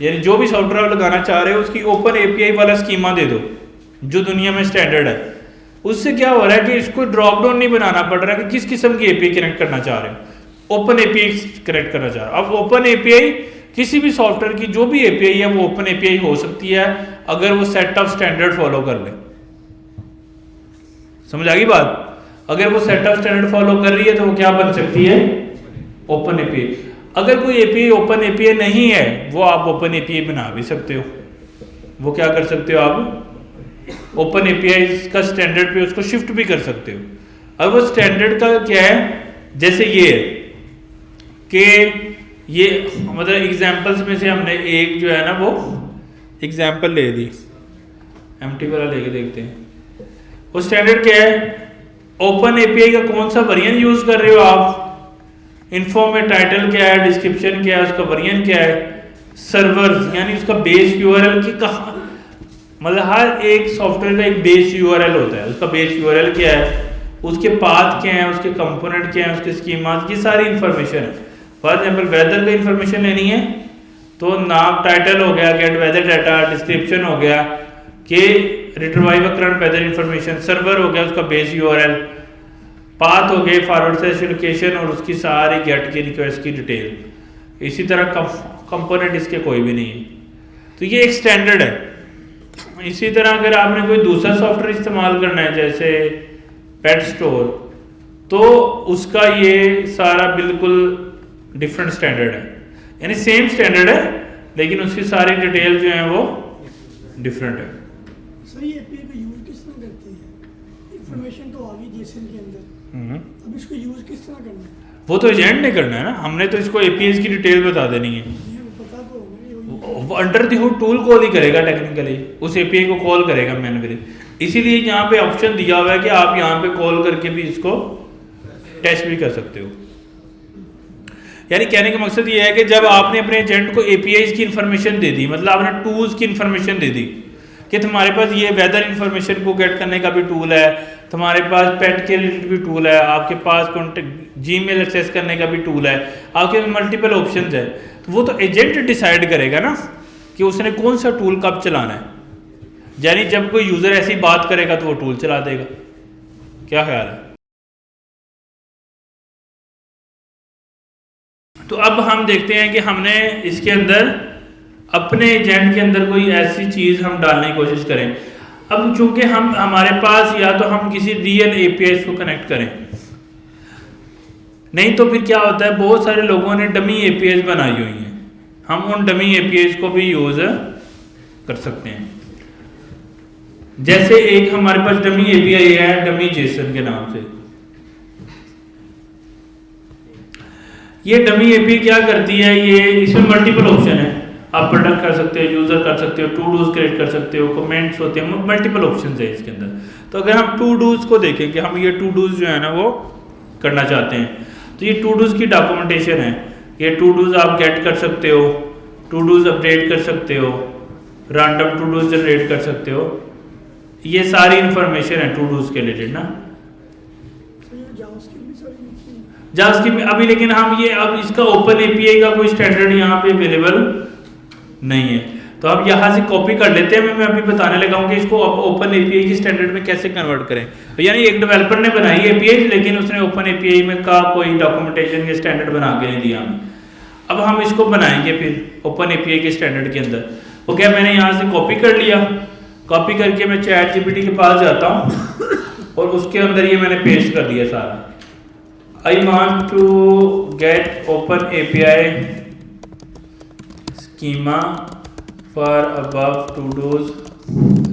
यानी जो भी सॉफ्टवेयर आप लगाना चाह रहे हो उसकी ओपन एपीआई वाला स्कीमा दे दो जो दुनिया में स्टैंडर्ड है। उससे क्या हो रहा है कि इसको ड्रॉप डाउन नहीं बनाना पड़ रहा कि किस किस्म की एपीआई कनेक्ट करना चाह रहे हो, ओपन एपीआई कनेक्ट करना चाह रहे हो। अब ओपन एपीआई किसी भी सॉफ्टवेयर की जो भी एपीआई है वो ओपन एपीआई हो सकती है अगर वो सेट ऑफ स्टैंडर्ड फॉलो कर ले। समझ आ गई बात? अगर वो सेट ऑफ स्टैंडर्ड फॉलो कर रही है तो वो क्या बन सकती है, ओपन एपीआई। अगर कोई एपीआई ओपन एपीआई नहीं है वो आप ओपन एपीआई बना भी सकते हो। वो क्या कर सकते हो, आप ओपन एपीआई का स्टैंडर्ड पे उसको शिफ्ट भी कर सकते हो। अब वो स्टैंडर्ड का क्या है, जैसे ये है कि ये मतलब एग्जांपल्स में से हमने एक जो है ना वो एग्जांपल ले ली, एमटी वाला लेके देखते हैं। वो स्टैंडर्ड क्या है, ओपन एपीआई का कौन सा वेरिएंट यूज कर रहे हो आप, इन्फो में टाइटल क्या है, डिस्क्रिप्शन क्या है, उसका वेरिएंट क्या है, सर्वर्स यानी उसका बेस यूआरएल की कहाँ, मतलब हर एक सॉफ्टवेयर का एक बेस यूआरएल होता है, उसका बेस यूआरएल क्या है, उसके पाथ क्या है, उसके कंपोनेंट क्या है, उसके स्कीमा, ये सारी इंफॉर्मेशन है। फॉर एग्जाम्पल वेदर का इंफॉर्मेशन लेनी है तो नाम टाइटल हो गया, गेट वेदर डाटा, डिस्क्रिप्शन हो गया कि retrieve current weather information, server हो गया उसका बेस यूआरएल, पाथ हो गए फॉरवर्ड स्लैश लोकेशन और उसकी सारी गेट की रिक्वेस्ट की डिटेल। इसी तरह कंपोनेंट इसके कोई भी नहीं है, तो ये एक स्टैंडर्ड है। इसी तरह अगर आपने कोई दूसरा सॉफ्टवेयर इस्तेमाल करना है जैसे पेट स्टोर, तो उसका ये सारा बिल्कुल डिफरेंट स्टैंडर्ड है, यानी सेम स्टैंडर्ड है लेकिन उसकी सारी डिटेल जो है वो डिफरेंट है। सही एपीआई का यूज किस तरह करती है, इंफॉर्मेशन तो आ गई जेसन के अंदर, अब इसको यूज किस तरह करना है? वो तो एजेंट ने करना है ना, हमने तो इसको एपीआई की डिटेल बता देनी है। पता तो होगा वो under the hood tool call ही करेगा, टेक्निकली उस एपीआई को कॉल करेगा मैन्युअली। इसीलिए यहाँ पे ऑप्शन दिया हुआ है कि आप यहाँ पे कॉल करके भी इसको टेस्ट भी कर सकते हो। यानी कहने का मकसद ये है कि जब आपने अपने एजेंट को एपीआई की इंफॉर्मेशन दे दी, मतलब आपने टूल्स की इंफॉर्मेशन दे दी कि तुम्हारे पास ये वेदर इंफॉर्मेशन को गेट करने का भी टूल है, तुम्हारे पास पेट के रिलेटेड भी टूल है, आपके पास कॉन्टेक्ट जीमेल एक्सेस करने का भी टूल है, आपके पास मल्टीपल ऑप्शंस है, तो वो तो एजेंट डिसाइड करेगा ना कि उसने कौन सा टूल कब चलाना है। यानी जब कोई यूजर ऐसी बात करेगा तो वो टूल चला देगा। क्या ख्याल है? तो अब हम देखते हैं कि हमने इसके अंदर अपने एजेंट के अंदर कोई ऐसी चीज हम डालने की कोशिश करें। अब चूंकि हम हमारे पास या तो हम किसी रियल एपीआई को कनेक्ट करें, नहीं तो फिर क्या होता है बहुत सारे लोगों ने डमी एपीआई बनाई हुई हैं, हम उन डमी एपीआई को भी यूज कर सकते हैं। जैसे एक हमारे पास डमी एपीआई है डमी जेसन के नाम से। ये डमी एपीआई क्या करती है, ये इसमें मल्टीपल ऑप्शन है, आप प्रोडक्ट कर सकते हो, यूजर कर सकते हो, टू डूज क्रिएट कर सकते हो, कमेंट्स होते हैं, मल्टीपल ऑप्शंस है इसके अंदर। तो अगर हम टू डूज को देखें कि हम ये टू डूज जो है ना वो करना चाहते हैं, तो ये टू डूज की डॉक्यूमेंटेशन है। ये टू डूज आप गेट कर सकते हो, टू डूज अपडेट कर सकते हो, रैंडम टू डूज जनरेट कर सकते हो, ये सारी इंफॉर्मेशन है टू डूज के रिलेटेड ना। जावास्क्रिप्ट में अभी, लेकिन हम ये अब इसका ओपन एपीआई का कोई स्टैंडर्ड यहाँ पे अवेलेबल नहीं है, तो अब यहाँ से कॉपी कर लेते हैं। मैं अभी बताने लगा हूँ कि इसको ओपन एपीआई की स्टैंडर्ड में कैसे कन्वर्ट करें। तो यानी एक डेवलपर ने बनाई एपीआई लेकिन उसने ओपन एपीआई में का कोई डॉक्यूमेंटेशन के स्टैंडर्ड बना के नहीं दिया हमें। अब हम इसको बनाएंगे फिर ओपन एपीआई के स्टैंडर्ड के अंदर। तो क्या मैंने यहाँ से कॉपी कर लिया, कॉपी करके मैं चैट जीपीटी के पास जाता हूँ और उसके अंदर ये मैंने पेस्ट कर दिया सारा। I want to get open API schema for above to-dos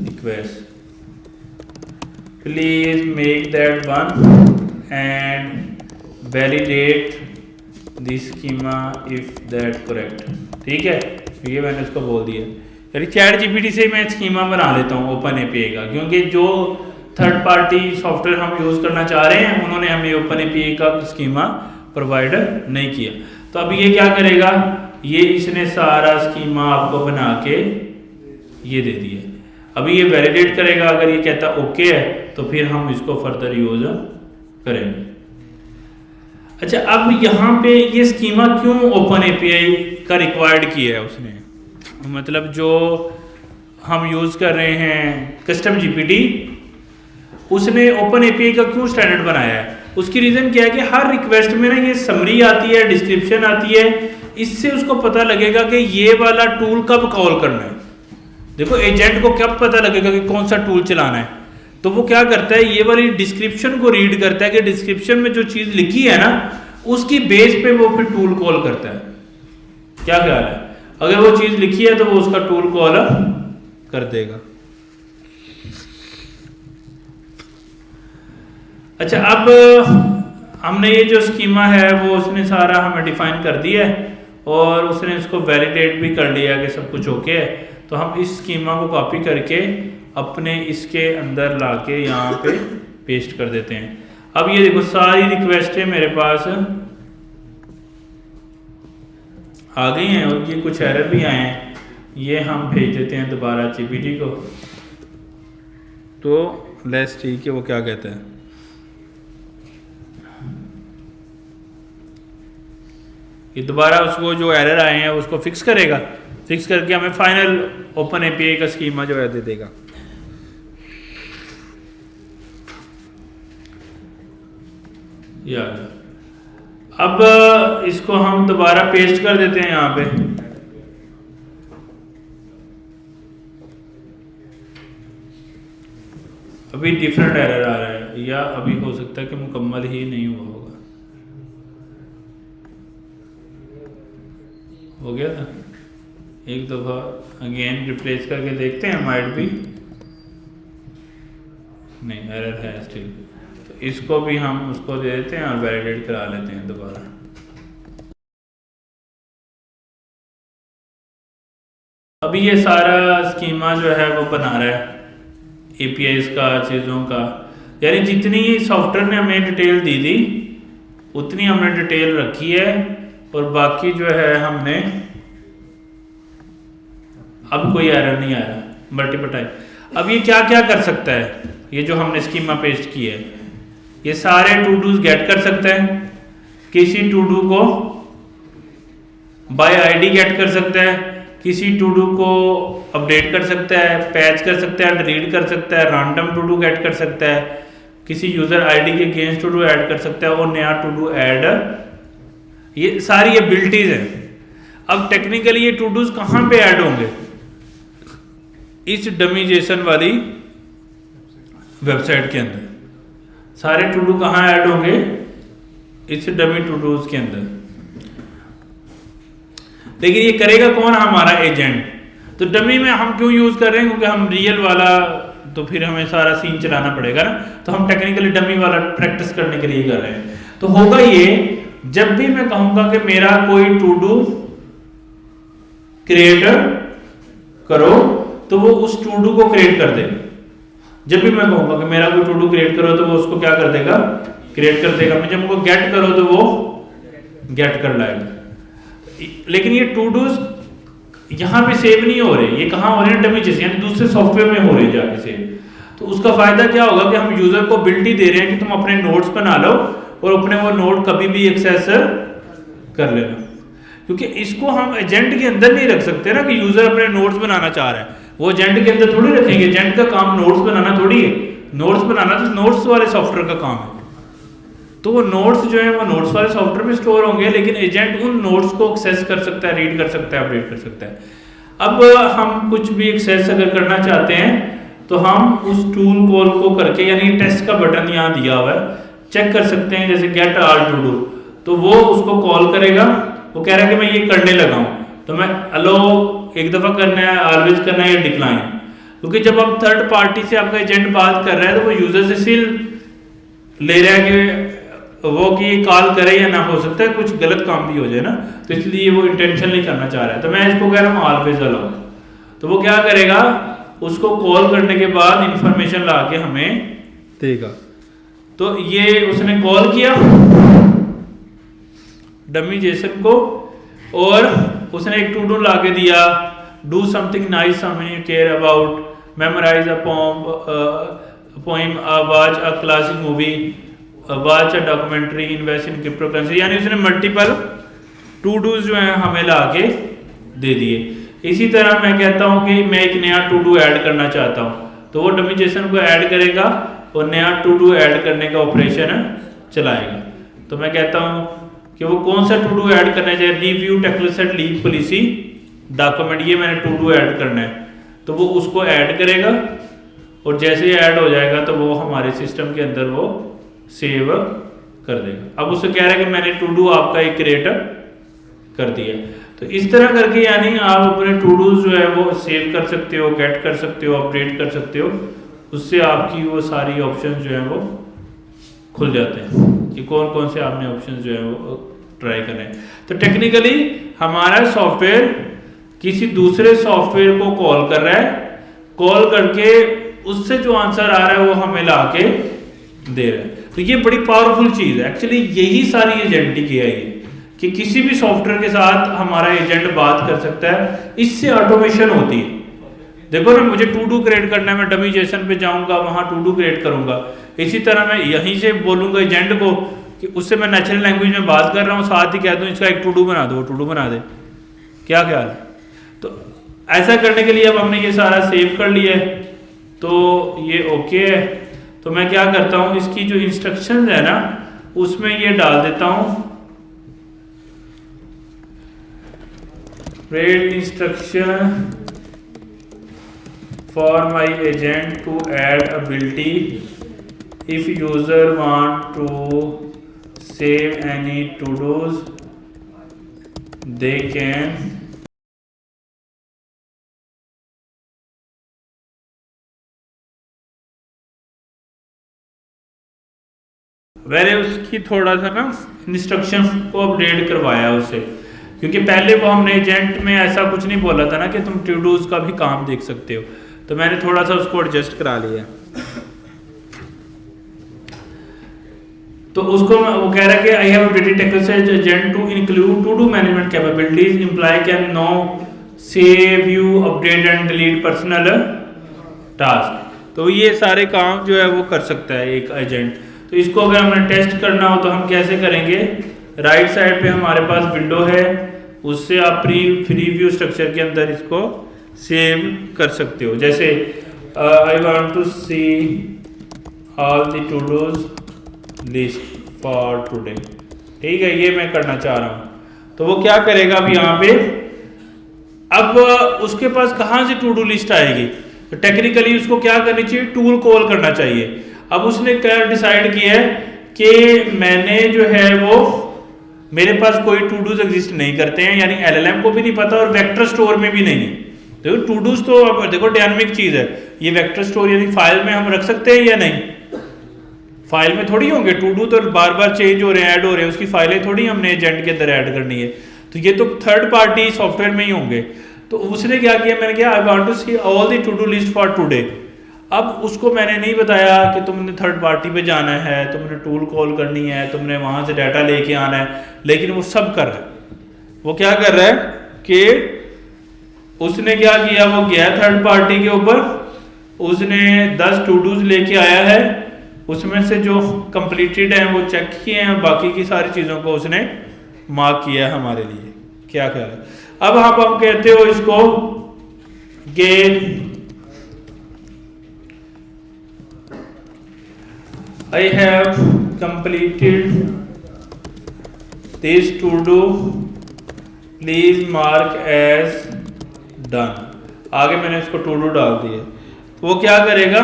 request. Please make that one and validate the schema if that correct. ठीक है, ये मैंने उसको बोल दिया। यानी चैट जीपीटी से मैं स्कीमा बना लेता हूँ ओपन एपीआई का, क्योंकि जो थर्ड पार्टी सॉफ्टवेयर हम यूज़ करना चाह रहे हैं उन्होंने हमें ओपन एपीआई का स्कीमा प्रोवाइड नहीं किया। तो अब ये क्या करेगा, ये इसने सारा स्कीमा आपको बना के ये दे दिया। अभी ये वैलिडेट करेगा, अगर ये कहता ओके है तो फिर हम इसको फर्दर यूज करेंगे। अच्छा, अब यहाँ पे ये स्कीमा क्यों ओपन एपीआई का रिक्वायर्ड किया है उसने, मतलब जो हम यूज़ कर रहे हैं कस्टम जीपीटी, उसने ओपन एपीआई का क्यों स्टैंडर्ड बनाया है? उसकी रीज़न क्या है कि हर रिक्वेस्ट में ना ये समरी आती है, डिस्क्रिप्शन आती है, इससे उसको पता लगेगा कि ये वाला टूल कब कॉल करना है। देखो एजेंट को कब पता लगेगा कि कौन सा टूल चलाना है, तो वो क्या करता है, ये वाली डिस्क्रिप्शन को रीड करता है कि डिस्क्रिप्शन में जो चीज़ लिखी है ना, उसकी बेस पे वो फिर टूल कॉल करता है। क्या ख्याल है? अगर वो चीज़ लिखी है तो वो उसका टूल कॉल कर देगा। अच्छा, अब हमने ये जो स्कीमा है वो उसने सारा हमें डिफाइन कर दिया है और उसने इसको वैलिडेट भी कर लिया कि सब कुछ ओके है। तो हम इस स्कीमा को कॉपी करके अपने इसके अंदर लाके यहाँ पे पेस्ट कर देते हैं। अब ये देखो सारी रिक्वेस्टें मेरे पास आ गई हैं और ये कुछ एरर भी आए हैं, ये हम भेज देते हैं दोबारा जीपीटी को। तो लेट्स ठीक है वो क्या कहता है। ये दोबारा उसको जो एरर आए हैं उसको फिक्स करेगा, फिक्स करके हमें फाइनल ओपन एपीआई का स्कीमा जो है दे देगा। यार अब इसको हम दोबारा पेस्ट कर देते हैं यहाँ पे। अभी डिफरेंट एरर आ रहा है, या अभी हो सकता है कि मुकम्मल ही नहीं हुआ होगा। हो गया था, एक दफ़ा अगेन रिप्लेस करके देखते हैं, माइट भी नहीं, एरर है स्टिल। तो इसको भी हम उसको दे देते हैं और वैलिडेट करा लेते हैं दोबारा। अभी ये सारा स्कीमा जो है वो बना रहा है एपीआईज़ का, चीज़ों का, यानी जितनी सॉफ्टवेयर ने हमें डिटेल दी थी उतनी हमने डिटेल रखी है और बाकी जो है हमने, अब कोई एरर नहीं आया मल्टीपल टाइप। अब ये क्या क्या कर सकता है, ये जो हमने स्कीमा पेस्ट की है, ये सारे टू डूज गेट कर सकता है, किसी टू डू को बाय आईडी गेट कर सकता है, किसी टू डू को अपडेट कर सकता है, पैच कर सकता है, डिलीट कर सकता है, रैंडम टू डू गेट कर सकता है, किसी यूजर आईडी के अगेंस्ट टू डू ऐड कर सकता है और नया टू डू ऐड, ये सारी एबिलिटीज हैं। अब टेक्निकली ये टू डूज कहाँ पे ऐड होंगे? इस डमी जेसन वाली वेबसाइट के अंदर सारे टू डू कहाँ ऐड होंगे? इस डमी टू डूज के अंदर। लेकिन ये करेगा कौन? हमारा एजेंट। तो डमी में हम क्यों यूज कर रहे हैं? क्योंकि हम रियल वाला तो फिर हमें सारा सीन चलाना पड़ेगा ना, तो हम टेक्निकली डमी वाला प्रैक्टिस करने के लिए कर रहे हैं। तो होगा ये, जब भी मैं कहूंगा कि मेरा कोई टू डू क्रिएट करो तो वो उस टू डू को क्रिएट कर देगा। जब भी मैं कहूंगा कि मेरा कोई टू डू क्रिएट करो तो वो उसको क्या कर देगा? क्रिएट कर देगा। मैं जब उनको गेट करो तो वो गेट कर लाएगा। लेकिन ये टू डूज यहाँ पे सेव नहीं हो रहे, ये कहाँ हो रहे हैं? डमी जैसे, यानी दूसरे सॉफ्टवेयर में हो रहे हैं जाके सेव। तो उसका फायदा क्या होगा कि हम यूजर को एबिलिटी दे रहे हैं कि तुम अपने नोट्स बना लो और अपने वो नोट कभी भी एक्सेस कर लेना। क्योंकि इसको हम एजेंट के अंदर नहीं रख सकते ना कि यूजर अपने नोट्स बनाना चाह रहा है, वो एजेंट के अंदर थोड़ी रखेंगे। एजेंट का काम नोट्स बनाना थोड़ी है, नोट्स बनाना तो नोट्स वाले सॉफ्टवेयर का काम है। तो वो नोट्स जो है वो नोट्स वाले सॉफ्टवेयर में स्टोर होंगे, लेकिन एजेंट उन नोट्स को एक्सेस कर सकता है, रीड कर सकता है, अपडेट कर सकता है। अब हम कुछ भी एक्सेस अगर करना चाहते हैं तो हम उस टूल कॉल को करके, यानी टेस्ट का बटन यहाँ दिया हुआ है, चेक कर सकते हैं। जैसे गेट ऑल टू डू, तो वो उसको कॉल करेगा, वो कह रहा है कि मैं ये करने लगा हूँ, तो मैं अलो एक दफ़ा करना है, ऑलवेज करना है या डिक्लाइन। क्योंकि जब आप थर्ड पार्टी से आपका एजेंट बात कर रहा है तो वो यूजर से सील ले रहा है कि वो कि कॉल करे या ना, हो सकता है कुछ गलत काम भी हो जाए ना, तो इसलिए वो इंटेंशन नहीं करना चाह रहा है। तो मैं इसको कह रहा हूँ ऑलवेज अलाउ, तो वो क्या करेगा? उसको कॉल करने के बाद इंफॉर्मेशन ला के हमें देगा। तो ये उसने कॉल किया डमी जेसन को और उसने एक टू डू ला के दिया, do something nice someone you care about, memorize a poem, watch a classic movie, watch a documentary, invest in crypto currency. यानी उसने मल्टीपल टू डूज जो है हमें ला के दे दिए। इसी तरह मैं कहता हूँ कि मैं एक नया टू डू ऐड करना चाहता हूँ, तो वो डमी जेसन को ऐड करेगा और नया टू डू ऐड करने का ऑपरेशन चलाएगा। तो मैं कहता हूँ कि वो कौन सा टू डू ऐड करना चाहिए, review technical leave policy document, ये मैंने टू डू ऐड करना है, तो वो उसको ऐड करेगा और जैसे ही ऐड हो जाएगा तो वो हमारे सिस्टम के अंदर वो सेव कर देगा। अब उसे कह रहा है कि मैंने टू डू आपका एक क्रिएट कर दिया। तो इस तरह करके यानी आप अपने टू डूज जो है वो सेव कर सकते हो, गेट कर सकते हो, अपडेट कर सकते हो, उससे आपकी वो सारी ऑप्शन जो है वो खुल जाते हैं कि कौन कौन से आपने ऑप्शन जो है वो ट्राई करने हैं। तो टेक्निकली हमारा सॉफ्टवेयर किसी दूसरे सॉफ्टवेयर को कॉल कर रहा है, कॉल करके उससे जो आंसर आ रहा है वो हमें ला के दे रहा है। तो ये बड़ी पावरफुल चीज़ है, एक्चुअली यही सारी एजेंटिक है ये, कि किसी भी सॉफ्टवेयर के साथ हमारा एजेंट बात कर सकता है, इससे ऑटोमेशन होती है। देखो ना, मुझे टू डू क्रिएट करना है, मैं डमी जेसन पे जाऊंगा, वहां टू डू क्रिएट करूंगा। इसी तरह मैं यहीं से बोलूंगा एजेंट को कि उससे मैं नेचुरल लैंग्वेज में बात कर रहा हूँ, साथ ही कह दूँ इसका एक टू डू बना दो, वो टू डू बना दे। क्या ख्याल है? तो ऐसा करने के लिए अब हमने ये सारा सेव कर लिया है, तो ये ओके है। तो मैं क्या करता हूँ, इसकी जो इंस्ट्रक्शंस है ना उसमें ये डाल देता हूँ, read instruction for my agent to add ability if user want to save any to-dos they can मैंने उसकी थोड़ा सा ना इंस्ट्रक्शन को अपडेट करवाया उसे, क्योंकि पहले वो हमने एजेंट में ऐसा कुछ नहीं बोला था ना कि तुम टू डूज का भी काम देख सकते हो, तो मैंने थोड़ा सा उसको एडजस्ट करा लिया। तो उसको वो कह रहा है कि I have updated technical agent to include to do management capabilities, employ can no save you update and delete personal task. तो ये सारे काम जो है वो कर सकता है एक एजेंट। तो इसको अगर हमें टेस्ट करना हो तो हम कैसे करेंगे, राइट साइड पे हमारे पास विंडो है, उससे आप प्रीव्यू स्ट्रक्चर के अंदर इसको सेव कर सकते हो। जैसे I want to see all the to dos list for today, ठीक है, ये मैं करना चाह रहा हूँ। तो वो क्या करेगा अब यहाँ पे, अब उसके पास कहाँ से टू डू लिस्ट आएगी, तो टेक्निकली उसको क्या करनी चाहिए, टूल कॉल करना चाहिए। अब उसने क्या डिसाइड किया है कि मैंने जो है वो मेरे पास कोई टू डूज एग्जिस्ट नहीं करते हैं, यानी एलएलएम को भी नहीं पता और वेक्टर स्टोर में भी नहीं है। देखो टू डूज तो अब देखो डायनामिक चीज है, ये वेक्टर स्टोर यानी फाइल में हम रख सकते हैं या नहीं, फाइल में थोड़ी होंगे, टू डू तो बार बार चेंज हो रहे हैं, ऐड हो रहे हैं, उसकी फाइलें थोड़ी हमने एजेंट के अंदर ऐड करनी है, तो ये तो थर्ड पार्टी सॉफ्टवेयर में ही होंगे। तो उसने क्या किया, मैंने कहा I want to see all the to do list for today. अब उसको मैंने नहीं बताया कि तुमने थर्ड पार्टी पे जाना है, तुमने टूल कॉल करनी है, तुमने वहाँ से डाटा लेके आना है, लेकिन वो सब कर रहा है। वो क्या कर रहा है कि उसने क्या किया, वो गया थर्ड पार्टी के ऊपर, उसने 10 टू डूज लेके आया है, उसमें से जो कंप्लीटेड हैं वो चेक किए हैं, बाकी की सारी चीज़ों को उसने मार्क किया है हमारे लिए। क्या ख्याल है? अब आप कहते हो इसको कि I have completed this to do, please mark as done। आगे मैंने इसको टू डू डाल दिया, तो वो क्या करेगा,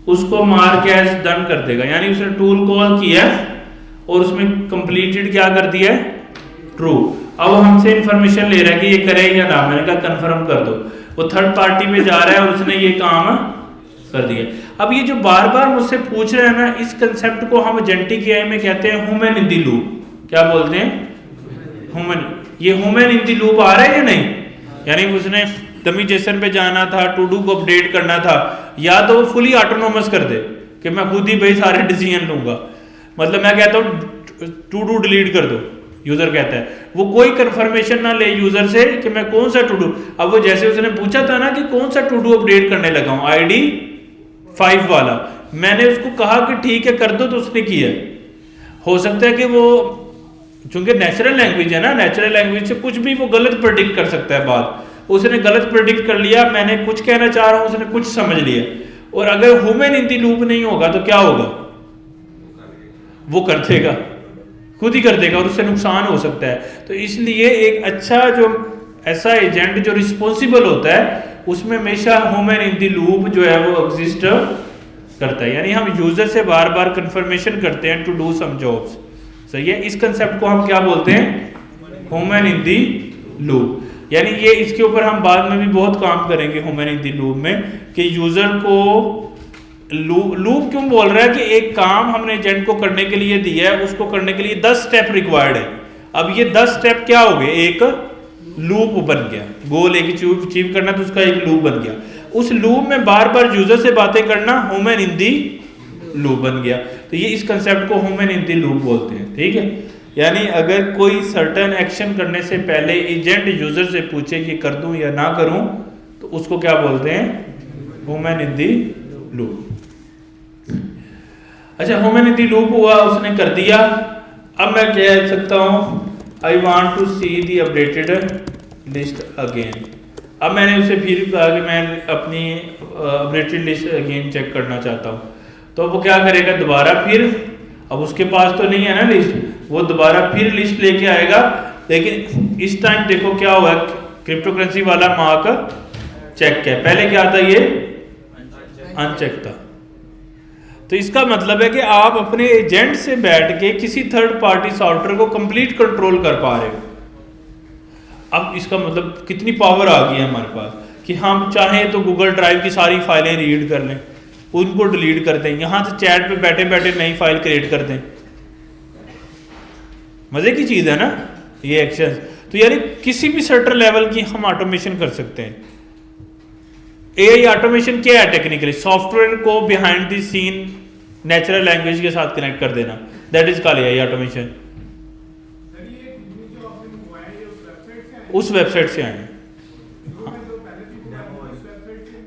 उसको मार्क एज डन कर देगा, यानी उसने टूल कॉल किया और उसमें कंप्लीटेड क्या कर दिया है, ट्रू। अब हमसे इंफॉर्मेशन ले रहा है कि ये करे या ना, मैंने कहा कंफर्म कर दो। वो थर्ड पार्टी में जा रहा है और उसने ये काम कर दिया। अब ये जो बार बार मुझसे पूछ रहे हैं ना, इस कंसेप्ट को हम एजेंटिक एआई में कहते हैं ह्यूमन इन द लूप। क्या बोलते हैं, ह्यूमन। ये ह्यूमन इन द लूप आ रहा है या नहीं, यानी उसने डमी जेसन पे जाना था, टू डू को अपडेट करना था, या तो वो फुली ऑटोनोमस कर दे कि मैं खुद ही भाई सारे डिसीजन लूंगा, मतलब मैं कहता हूँ टू डू डिलीट कर दो, यूजर कहता है, वो कोई कंफर्मेशन ना ले यूजर से कि मैं कौन सा टू डू। अब वो जैसे उसने पूछा था ना कि कौन सा टू डू अपडेट करने लगा हूँ, ID 5 वाला, मैंने उसको कहा कि ठीक है कर दो, तो उसने किया। हो सकता है कि वो चूंकि नेचुरल लैंग्वेज है ना, नेचुरल लैंग्वेज से कुछ भी वो गलत प्रेडिक्ट कर सकता है बात। उसने गलत प्रेडिक्ट कर लिया, मैंने कुछ कहना चाह रहा हूं, उसने कुछ समझ लिया। और अगर ह्यूमन इन द लूप नहीं होगा तो क्या होगा, वो कर देगा, खुद ही कर देगा और उससे नुकसान हो सकता है। तो इसलिए एक अच्छा जो ऐसा एजेंट जो रिस्पॉन्सिबल होता है उसमें हमेशा ह्यूमन इन द लूप जो है वो एग्जिस्ट करता है। यानी हम यूजर से बार बार कंफर्मेशन करते हैं टू डू सम जॉब्स, सही है। इस कंसेप्ट को हम क्या बोलते हैं, ह्यूमन इन द लूप। यानी ये इसके ऊपर हम बाद में भी बहुत काम करेंगे ह्यूमन इन द लूप में, कि यूजर को लूप क्यों बोल रहा है कि एक काम हमने एजेंट को करने के लिए दिया है, उसको करने के लिए 10 स्टेप रिक्वायर्ड है। अब ये 10 स्टेप क्या हो गए, एक लूप बन गया। गोल एक अचीव करना तो उसका एक लूप बन गया। उस लूप में बार बार यूजर से बातें करना ह्यूमन इन दी लूप बन गया। तो ये इस कंसेप्ट को ह्यूमन इन दी लूप बोलते हैं, ठीक है। यानी अगर कोई सर्टेन एक्शन करने से पहले एजेंट यूजर से पूछे कि कर दूं या ना करूं, तो उसको क्या बोलते हैं, ह्यूमन इन दी लूप। अच्छा, ह्यूमन इन दी लूप हुआ, उसने कर दिया। अब मैं कह सकता हूं I want to see the updated list again. अब मैंने उसे फिर कहा कि मैं अपनी अपडेटेड लिस्ट अगेन चेक करना चाहता हूं, तो वो क्या करेगा, दोबारा फिर, अब उसके पास तो नहीं है ना लिस्ट, वो दोबारा फिर लिस्ट लेके आएगा। लेकिन इस टाइम देखो क्या हुआ, क्रिप्टो करेंसी वाला मार्क चेक है, पहले क्या था, ये अनचेक था। तो इसका मतलब है कि आप अपने एजेंट से बैठ के किसी थर्ड पार्टी सॉफ्टवेयर को कंप्लीट कंट्रोल कर पा रहे हो। अब इसका मतलब कितनी पावर आ गई है हमारे पास कि हम चाहें तो गूगल ड्राइव की सारी फाइलें रीड कर लें, उनको डिलीट कर दें, यहां से चैट पे बैठे बैठे नई फाइल क्रिएट कर दें। मजे की चीज है ना ये एक्शन। तो यानी किसी भी सर्टेन लेवल की हम ऑटोमेशन कर सकते हैं। एआई ऑटोमेशन क्या है टेक्निकली, सॉफ्टवेयर को behind the scene natural language के साथ कनेक्ट कर देना, that is called AI automation. उस वेबसाइट से आए,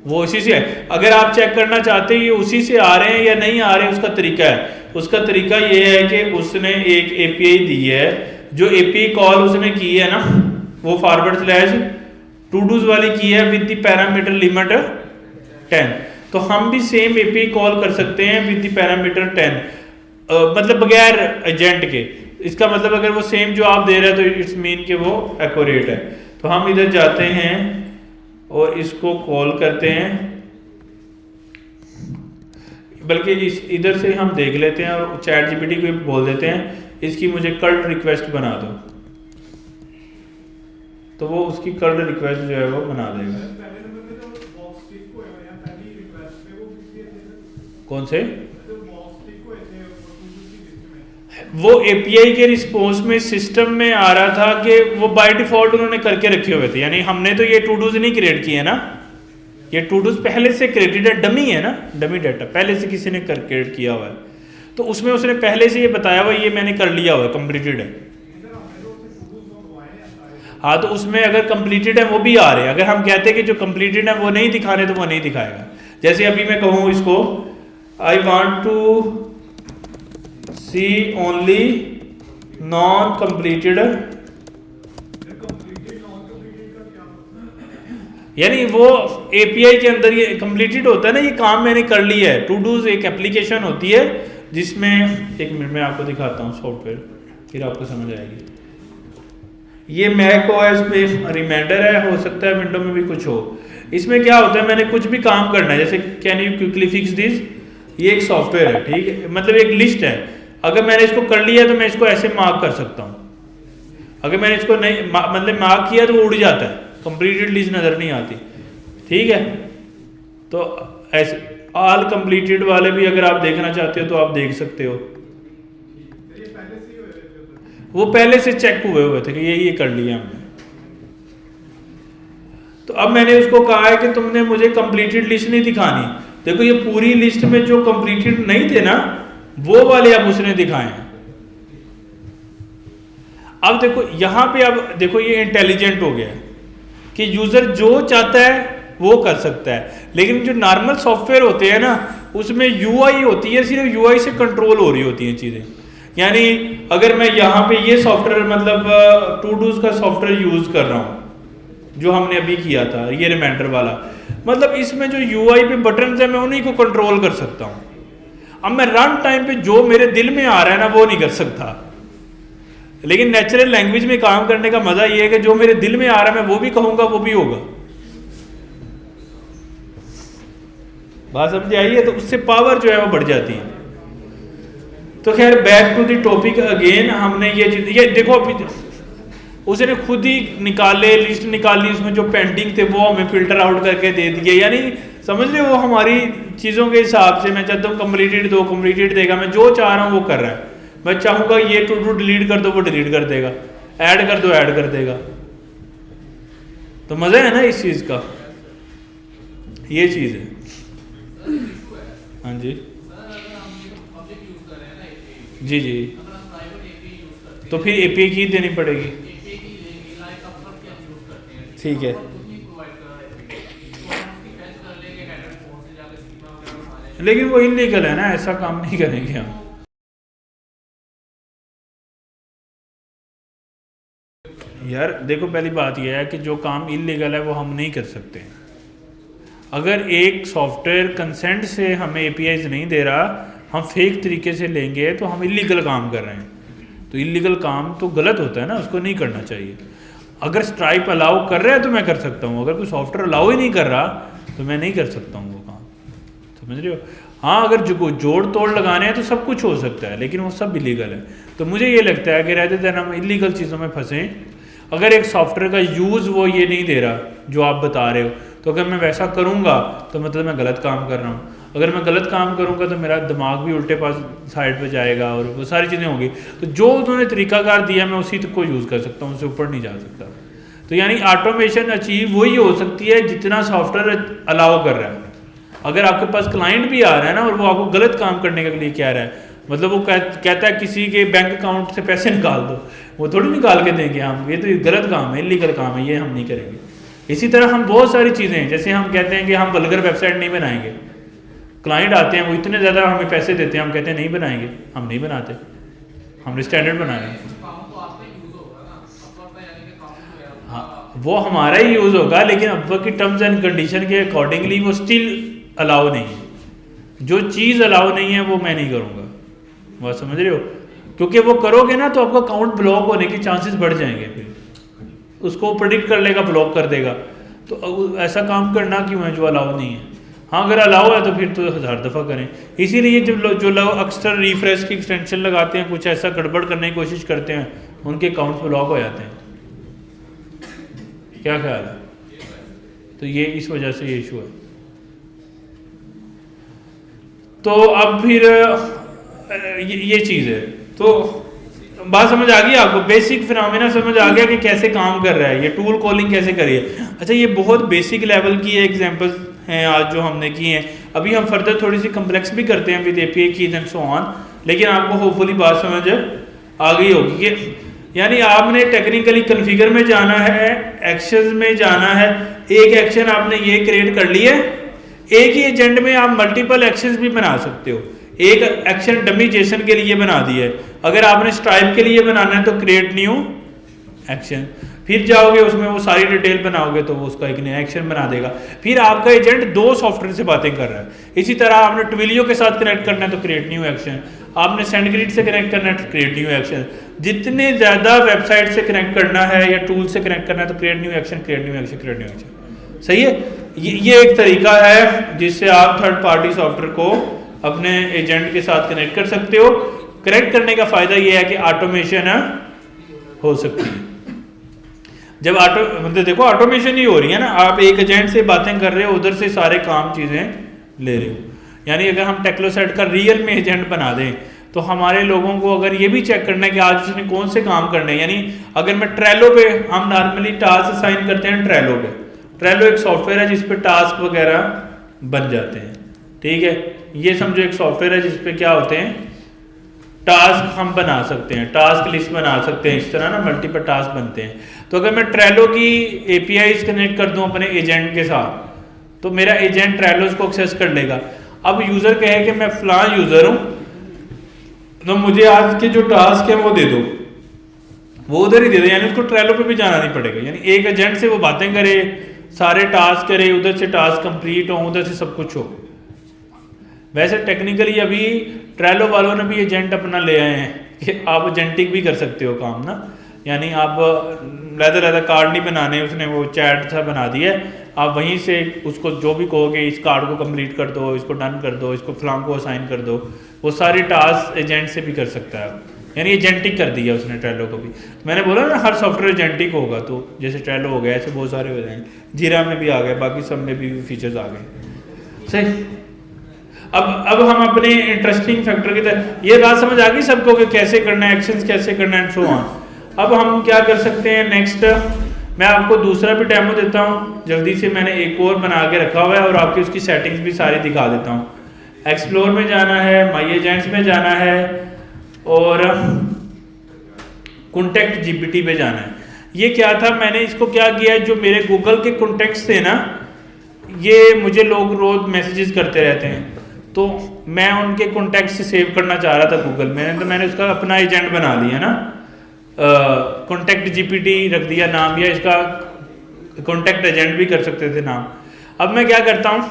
वो उसी से है। अगर आप चेक करना चाहते हैं ये उसी से आ रहे हैं या नहीं आ रहे हैं, उसका तरीका है। उसका तरीका ये है कि उसने एक एपीआई दी है, जो एपीआई कॉल उसने की है ना, वो फॉरवर्ड स्लैश टू डूज वाली की है विद द पैरामीटर लिमिट 10। तो हम भी सेम एपीआई कॉल कर सकते हैं विद द पैरामीटर 10, मतलब बगैर एजेंट के। इसका मतलब अगर वो सेम जो आप दे रहे हैं तो इट्स मीन कि वो एक्यूरेट है। तो हम इधर जाते हैं और इसको कॉल करते हैं, बल्कि इस इधर से हम देख लेते हैं और चैट जीपीटी को बोल देते हैं इसकी मुझे कल्ट रिक्वेस्ट बना दो, तो वो उसकी कल्ट रिक्वेस्ट जो है वो बना देगा। कौन से, वो एपीआई के रिस्पॉन्स में सिस्टम में आ रहा था कि वो बाय डिफॉल्ट उन्होंने करके रखे हुए थे। यानी हमने तो ये टू डूज नहीं क्रिएट किए ना, ये टू डूज पहले से क्रिएटेड है, डमी है ना, डमी डाटा पहले से किसी ने क्रिएट किया हुआ है। तो उसमें उसने पहले से ये बताया हुआ ये मैंने कर लिया हुआ है, कंप्लीटेड है। हाँ, तो उसमें अगर कंप्लीटेड है वो भी आ रहे हैं। अगर हम कहते हैं कि जो कंप्लीटेड है वो नहीं दिखा रहे तो वो नहीं दिखाएगा। जैसे अभी मैं कहूँ इसको I want to see only non completed, यानी वो एपीआई के अंदर ये कंप्लीटेड होता है ना, ये काम मैंने कर लिया है। टू डूज एक एप्लीकेशन होती है जिसमें, एक मिनट में आपको दिखाता हूँ सॉफ्टवेयर, फिर आपको समझ आएगी। ये मैक ओएस पे रिमाइंडर है, हो सकता है विंडो में भी कुछ हो। इसमें क्या होता है, मैंने कुछ भी काम करना है, जैसे can you quickly fix this, ये एक सॉफ्टवेयर है, ठीक है, मतलब एक लिस्ट है। अगर मैंने इसको कर लिया तो मैं इसको ऐसे मार्क कर सकता हूँ। अगर मैंने इसको नहीं मतलब मार्क किया तो वो उड़ जाता है, कंप्लीटेड लिस्ट नजर नहीं आती, ठीक है। तो ऐसे ऑल कंप्लीटेड वाले भी अगर आप देखना चाहते हो तो आप देख सकते हो, वो पहले से चेक हुए थे कि ये कर लिया हमने। तो अब मैंने उसको कहा है कि तुमने मुझे कंप्लीटेड लिस्ट नहीं दिखानी। देखो ये पूरी लिस्ट में जो कंप्लीटेड नहीं थे ना, वो वाले अब उसने दिखाए हैं। अब देखो यहां पे, अब देखो ये इंटेलिजेंट हो गया है कि यूजर जो चाहता है वो कर सकता है। लेकिन जो नॉर्मल सॉफ्टवेयर होते हैं ना, उसमें यूआई होती है, सिर्फ यूआई से कंट्रोल हो रही होती हैं चीजें। यानी अगर मैं यहाँ पे ये सॉफ्टवेयर मतलब टू डूज का सॉफ्टवेयर यूज़ कर रहा हूँ जो हमने अभी किया था, ये रिमाइंडर वाला, मतलब इसमें जो यूआई पे बटन है मैं उन्हीं को कंट्रोल कर सकता हूँ। अब मैं रन टाइम पे जो मेरे दिल में आ रहा है ना वो नहीं कर सकता, लेकिन नेचुरल लैंग्वेज में काम करने का मजा ये है कि जो मेरे दिल में आ रहा है मैं वो भी कहूँगा वो भी होगा। बात समझ आई है? तो उससे पावर जो है वो बढ़ जाती है। तो खैर back to the topic again, हमने ये देखो अभी उसने खुद ही निकाले, लिस्ट निकाली, उसमें जो पेंडिंग थे वो हमें फिल्टर आउट करके दे दिए। यानी समझ रहे हो, वो हमारी चीज़ों के हिसाब से, मैं चाहता हूँ कंप्लीटेड दो, कंप्लीटेड देगा, मैं जो चाह रहा हूँ वो कर रहा है। मैं चाहूँगा ये टू डू डिलीट कर दो, वो डिलीट कर देगा, ऐड कर दो ऐड कर देगा। तो मज़ा है ना इस चीज़ का, ये चीज़ है। हाँ जी जी जी, तो फिर एपीआई की देनी पड़ेगी, ठीक है। लेकिन वो इलीगल है ना, ऐसा काम नहीं करेंगे हम। यार देखो पहली बात यह है कि जो काम इलीगल है वो हम नहीं कर सकते। अगर एक सॉफ्टवेयर कंसेंट से हमें एपीआईज नहीं दे रहा, हम फेक तरीके से लेंगे तो हम इलीगल काम कर रहे हैं। तो इलीगल काम तो गलत होता है ना, उसको नहीं करना चाहिए। अगर स्ट्राइप अलाउ कर रहा है तो मैं कर सकता हूँ, अगर कोई सॉफ्टवेयर अलाउ ही नहीं कर रहा तो मैं नहीं कर सकता हूँ वो काम, समझ रहे हो? हाँ, अगर जो जोड़ तोड़ लगाने हैं तो सब कुछ हो सकता है, लेकिन वो सब इलीगल है। तो मुझे ये लगता है कि रहते देन हम इलीगल चीज़ों में फंसें। अगर एक सॉफ्टवेयर का यूज़ वो ये नहीं दे रहा जो आप बता रहे हो, तो अगर मैं वैसा करूँगा तो मतलब मैं गलत काम कर रहा हूँ। अगर मैं गलत काम करूँगा तो मेरा दिमाग भी उल्टे पास साइड पे जाएगा और वो सारी चीज़ें होंगी। तो जो उन्होंने तरीकाकार दिया मैं उसी को यूज़ कर सकता हूँ, उससे ऊपर नहीं जा सकता। तो यानी ऑटोमेशन अचीव वही हो सकती है जितना सॉफ्टवेयर अलाउ कर रहा है। अगर आपके पास क्लाइंट भी आ रहा है ना और वो आपको गलत काम करने के लिए कह रहा है, मतलब वो कहता है किसी के बैंक अकाउंट से पैसे निकाल दो, वो थोड़ी निकाल के देंगे हम, ये तो गलत काम है, इलीगल काम है, ये हम नहीं करेंगे। इसी तरह हम बहुत सारी चीज़ें हैं, जैसे हम कहते हैं कि हम वल्गर वेबसाइट नहीं बनाएंगे, क्लाइंट आते हैं वो इतने ज़्यादा हमें पैसे देते हैं, हम कहते हैं नहीं बनाएंगे, हम नहीं बनाते, हमने स्टैंडर्ड बनाया। हाँ, वो हमारा ही यूज़ होगा, लेकिन अब की टर्म्स एंड कंडीशन के अकॉर्डिंगली वो स्टिल अलाउ नहीं है। जो चीज़ अलाउ नहीं है वो मैं नहीं करूँगा, बात समझ रहे हो? क्योंकि वो करोगे ना तो आपका अकाउंट ब्लॉक होने के चांसेस बढ़ जाएंगे, फिर उसको प्रेडिक्ट कर लेगा, ब्लॉक कर देगा। तो ऐसा काम करना क्यों है जो अलाउ नहीं है? हाँ, अगर अलाउ है तो फिर तो 1000 दफ़ा करें। इसीलिए जब जो लोग अक्सर रिफ्रेश की एक्सटेंशन लगाते हैं, कुछ ऐसा गड़बड़ करने की कोशिश करते हैं, उनके अकाउंट्स ब्लॉक हो जाते हैं। क्या ख्याल है? तो ये इस वजह से ये इशू है। तो अब फिर ये चीज़ है। तो बात समझ आ गई आपको? बेसिक फिनोमेना समझ आ गया कि कैसे काम कर रहा है ये, टूल कॉलिंग कैसे करिए। अच्छा, ये बहुत बेसिक लेवल की एग्जांपल्स हैं आज जो हमने किए हैं। अभी हम फर्दर थोड़ी सी कम्प्लेक्स भी करते हैं with API keys and so on, लेकिन आपको होपफुली बात समझ आ गई होगी कि यानी आपने टेक्निकली कन्फिगर में जाना है, एक्शंस में जाना है। एक एक्शन आपने ये क्रिएट कर लिया, एक ही एजेंट में आप मल्टीपल एक्शंस भी बना सकते हो। एक एक्शन डमी जेसन के लिए बना दिया है, अगर आपने स्ट्राइप के लिए बनाना है तो क्रिएट न्यू एक्शन, फिर जाओगे उसमें वो सारी डिटेल बनाओगे तो वो उसका एक नया एक्शन बना देगा। फिर आपका एजेंट 2 सॉफ्टवेयर से बातें कर रहा है। इसी तरह आपने ट्विलियो के साथ कनेक्ट करना है तो क्रिएट न्यू एक्शन, आपने सेंडग्रिड से कनेक्ट करना है तो क्रिएट न्यू एक्शन। जितने ज़्यादा वेबसाइट से कनेक्ट करना है या टूल से कनेक्ट करना है तो create new action, create new action, create new action. सही है? ये एक तरीका है जिससे आप थर्ड पार्टी सॉफ्टवेयर को अपने एजेंट के साथ कनेक्ट कर सकते हो। कनेक्ट करने का फ़ायदा ये है कि ऑटोमेशन हो सकती है। जब मतलब देखो ऑटोमेशन ही हो रही है ना, आप एक एजेंट से बातें कर रहे हो, उधर से सारे काम चीज़ें ले रहे हो। यानी अगर हम टेक्नोसेट का रियल में एजेंट बना दें तो हमारे लोगों को अगर ये भी चेक करना है कि आज उसने कौन से काम करने हैं। यानी अगर मैं ट्रेलो पे, हम नॉर्मली टास्क असाइन करते हैं ट्रेलो पे। ट्रेलो एक सॉफ्टवेयर है जिस पे टास्क वगैरह बन जाते हैं, ठीक है? ये समझो एक सॉफ्टवेयर है जिस पे क्या होते हैं, टास्क हम बना सकते हैं, टास्क लिस्ट बना सकते हैं, इस तरह ना मल्टीपल टास्क बनते हैं। तो अगर मैं ट्रेलो की एपीआईज कनेक्ट कर दूं अपने एजेंट के साथ तो मेरा एजेंट ट्रेलो को एक्सेस कर लेगा। अब यूज़र कहे कि मैं फलां यूज़र हूँ, तो मुझे आज के जो टास्क है वो दे दो, वो उधर ही दे दो, यानी उसको ट्रेलो पे भी जाना नहीं पड़ेगा। यानी एक एजेंट से वो बातें करे, सारे टास्क करे, उधर से टास्क कंप्लीट हो, उधर से सब कुछ हो। वैसे टेक्निकली अभी ट्रेलो वालों ने भी एजेंट अपना ले आए हैं कि आप एजेंटिक भी कर सकते हो काम ना, यानी आप लहदा कार्ड नहीं बनाने, उसने वो चैट सा बना दिया है, आप वहीं से उसको जो भी कहोगे इस कार्ड को कंप्लीट कर दो, इसको डन कर दो, इसको फलां को असाइन कर दो, वो सारी टास्क एजेंट से भी कर सकता है। यानी एजेंटिक कर दिया उसने ट्रेलो को भी। मैंने बोला ना हर सॉफ्टवेयर एजेंटिक होगा, तो जैसे ट्रेलो हो गया ऐसे बहुत सारे हो जाएंगे, जीरा में भी आ गए, बाकी सब में भी फीचर्स आ गए। सही, अब हम अपने इंटरेस्टिंग फैक्टर की तरह, ये बात समझ आ गई सबको कि कैसे करना है, एक्शंस कैसे करना है एंड सो ऑन। अब हम क्या कर सकते हैं नेक्स्ट, मैं आपको दूसरा भी डेमो देता हूँ जल्दी से, मैंने एक और बना के रखा हुआ है और आपकी उसकी सेटिंग्स भी सारी दिखा देता हूँ। एक्सप्लोर में जाना है, माई एजेंट्स में जाना है और कॉन्टेक्ट जीपीटी पे जाना है। ये क्या था, मैंने इसको क्या किया है, जो मेरे गूगल के कॉन्टेक्ट्स थे ना, ये मुझे लोग रोज मैसेजेस करते रहते हैं, तो मैं उनके कॉन्टेक्ट से सेव करना चाह रहा था गूगल में, तो मैंने उसका अपना एजेंट बना लिया ना, कॉन्टेक्ट जीपीटी रख दिया नाम, या इसका कॉन्टेक्ट एजेंट भी कर सकते थे नाम। अब मैं क्या करता हूँ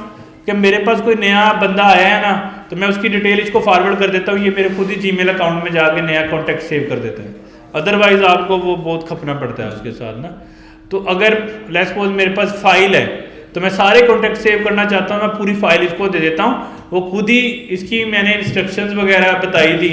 कि मेरे पास कोई नया बंदा आया है ना, तो मैं उसकी डिटेल इसको फॉरवर्ड कर देता हूँ, ये मेरे खुद ही जीमेल अकाउंट में जाके नया कॉन्टेक्ट सेव कर देता है, अदरवाइज आपको वो बहुत खपना पड़ता है उसके साथ ना। तो अगर लेट्स सपोज मेरे पास फाइल है, तो मैं सारे कॉन्टेक्ट सेव करना चाहता हूँ, मैं पूरी फाइल इसको दे देता हूँ, वो खुद ही इसकी मैंने इंस्ट्रक्शंस वगैरह बताई थी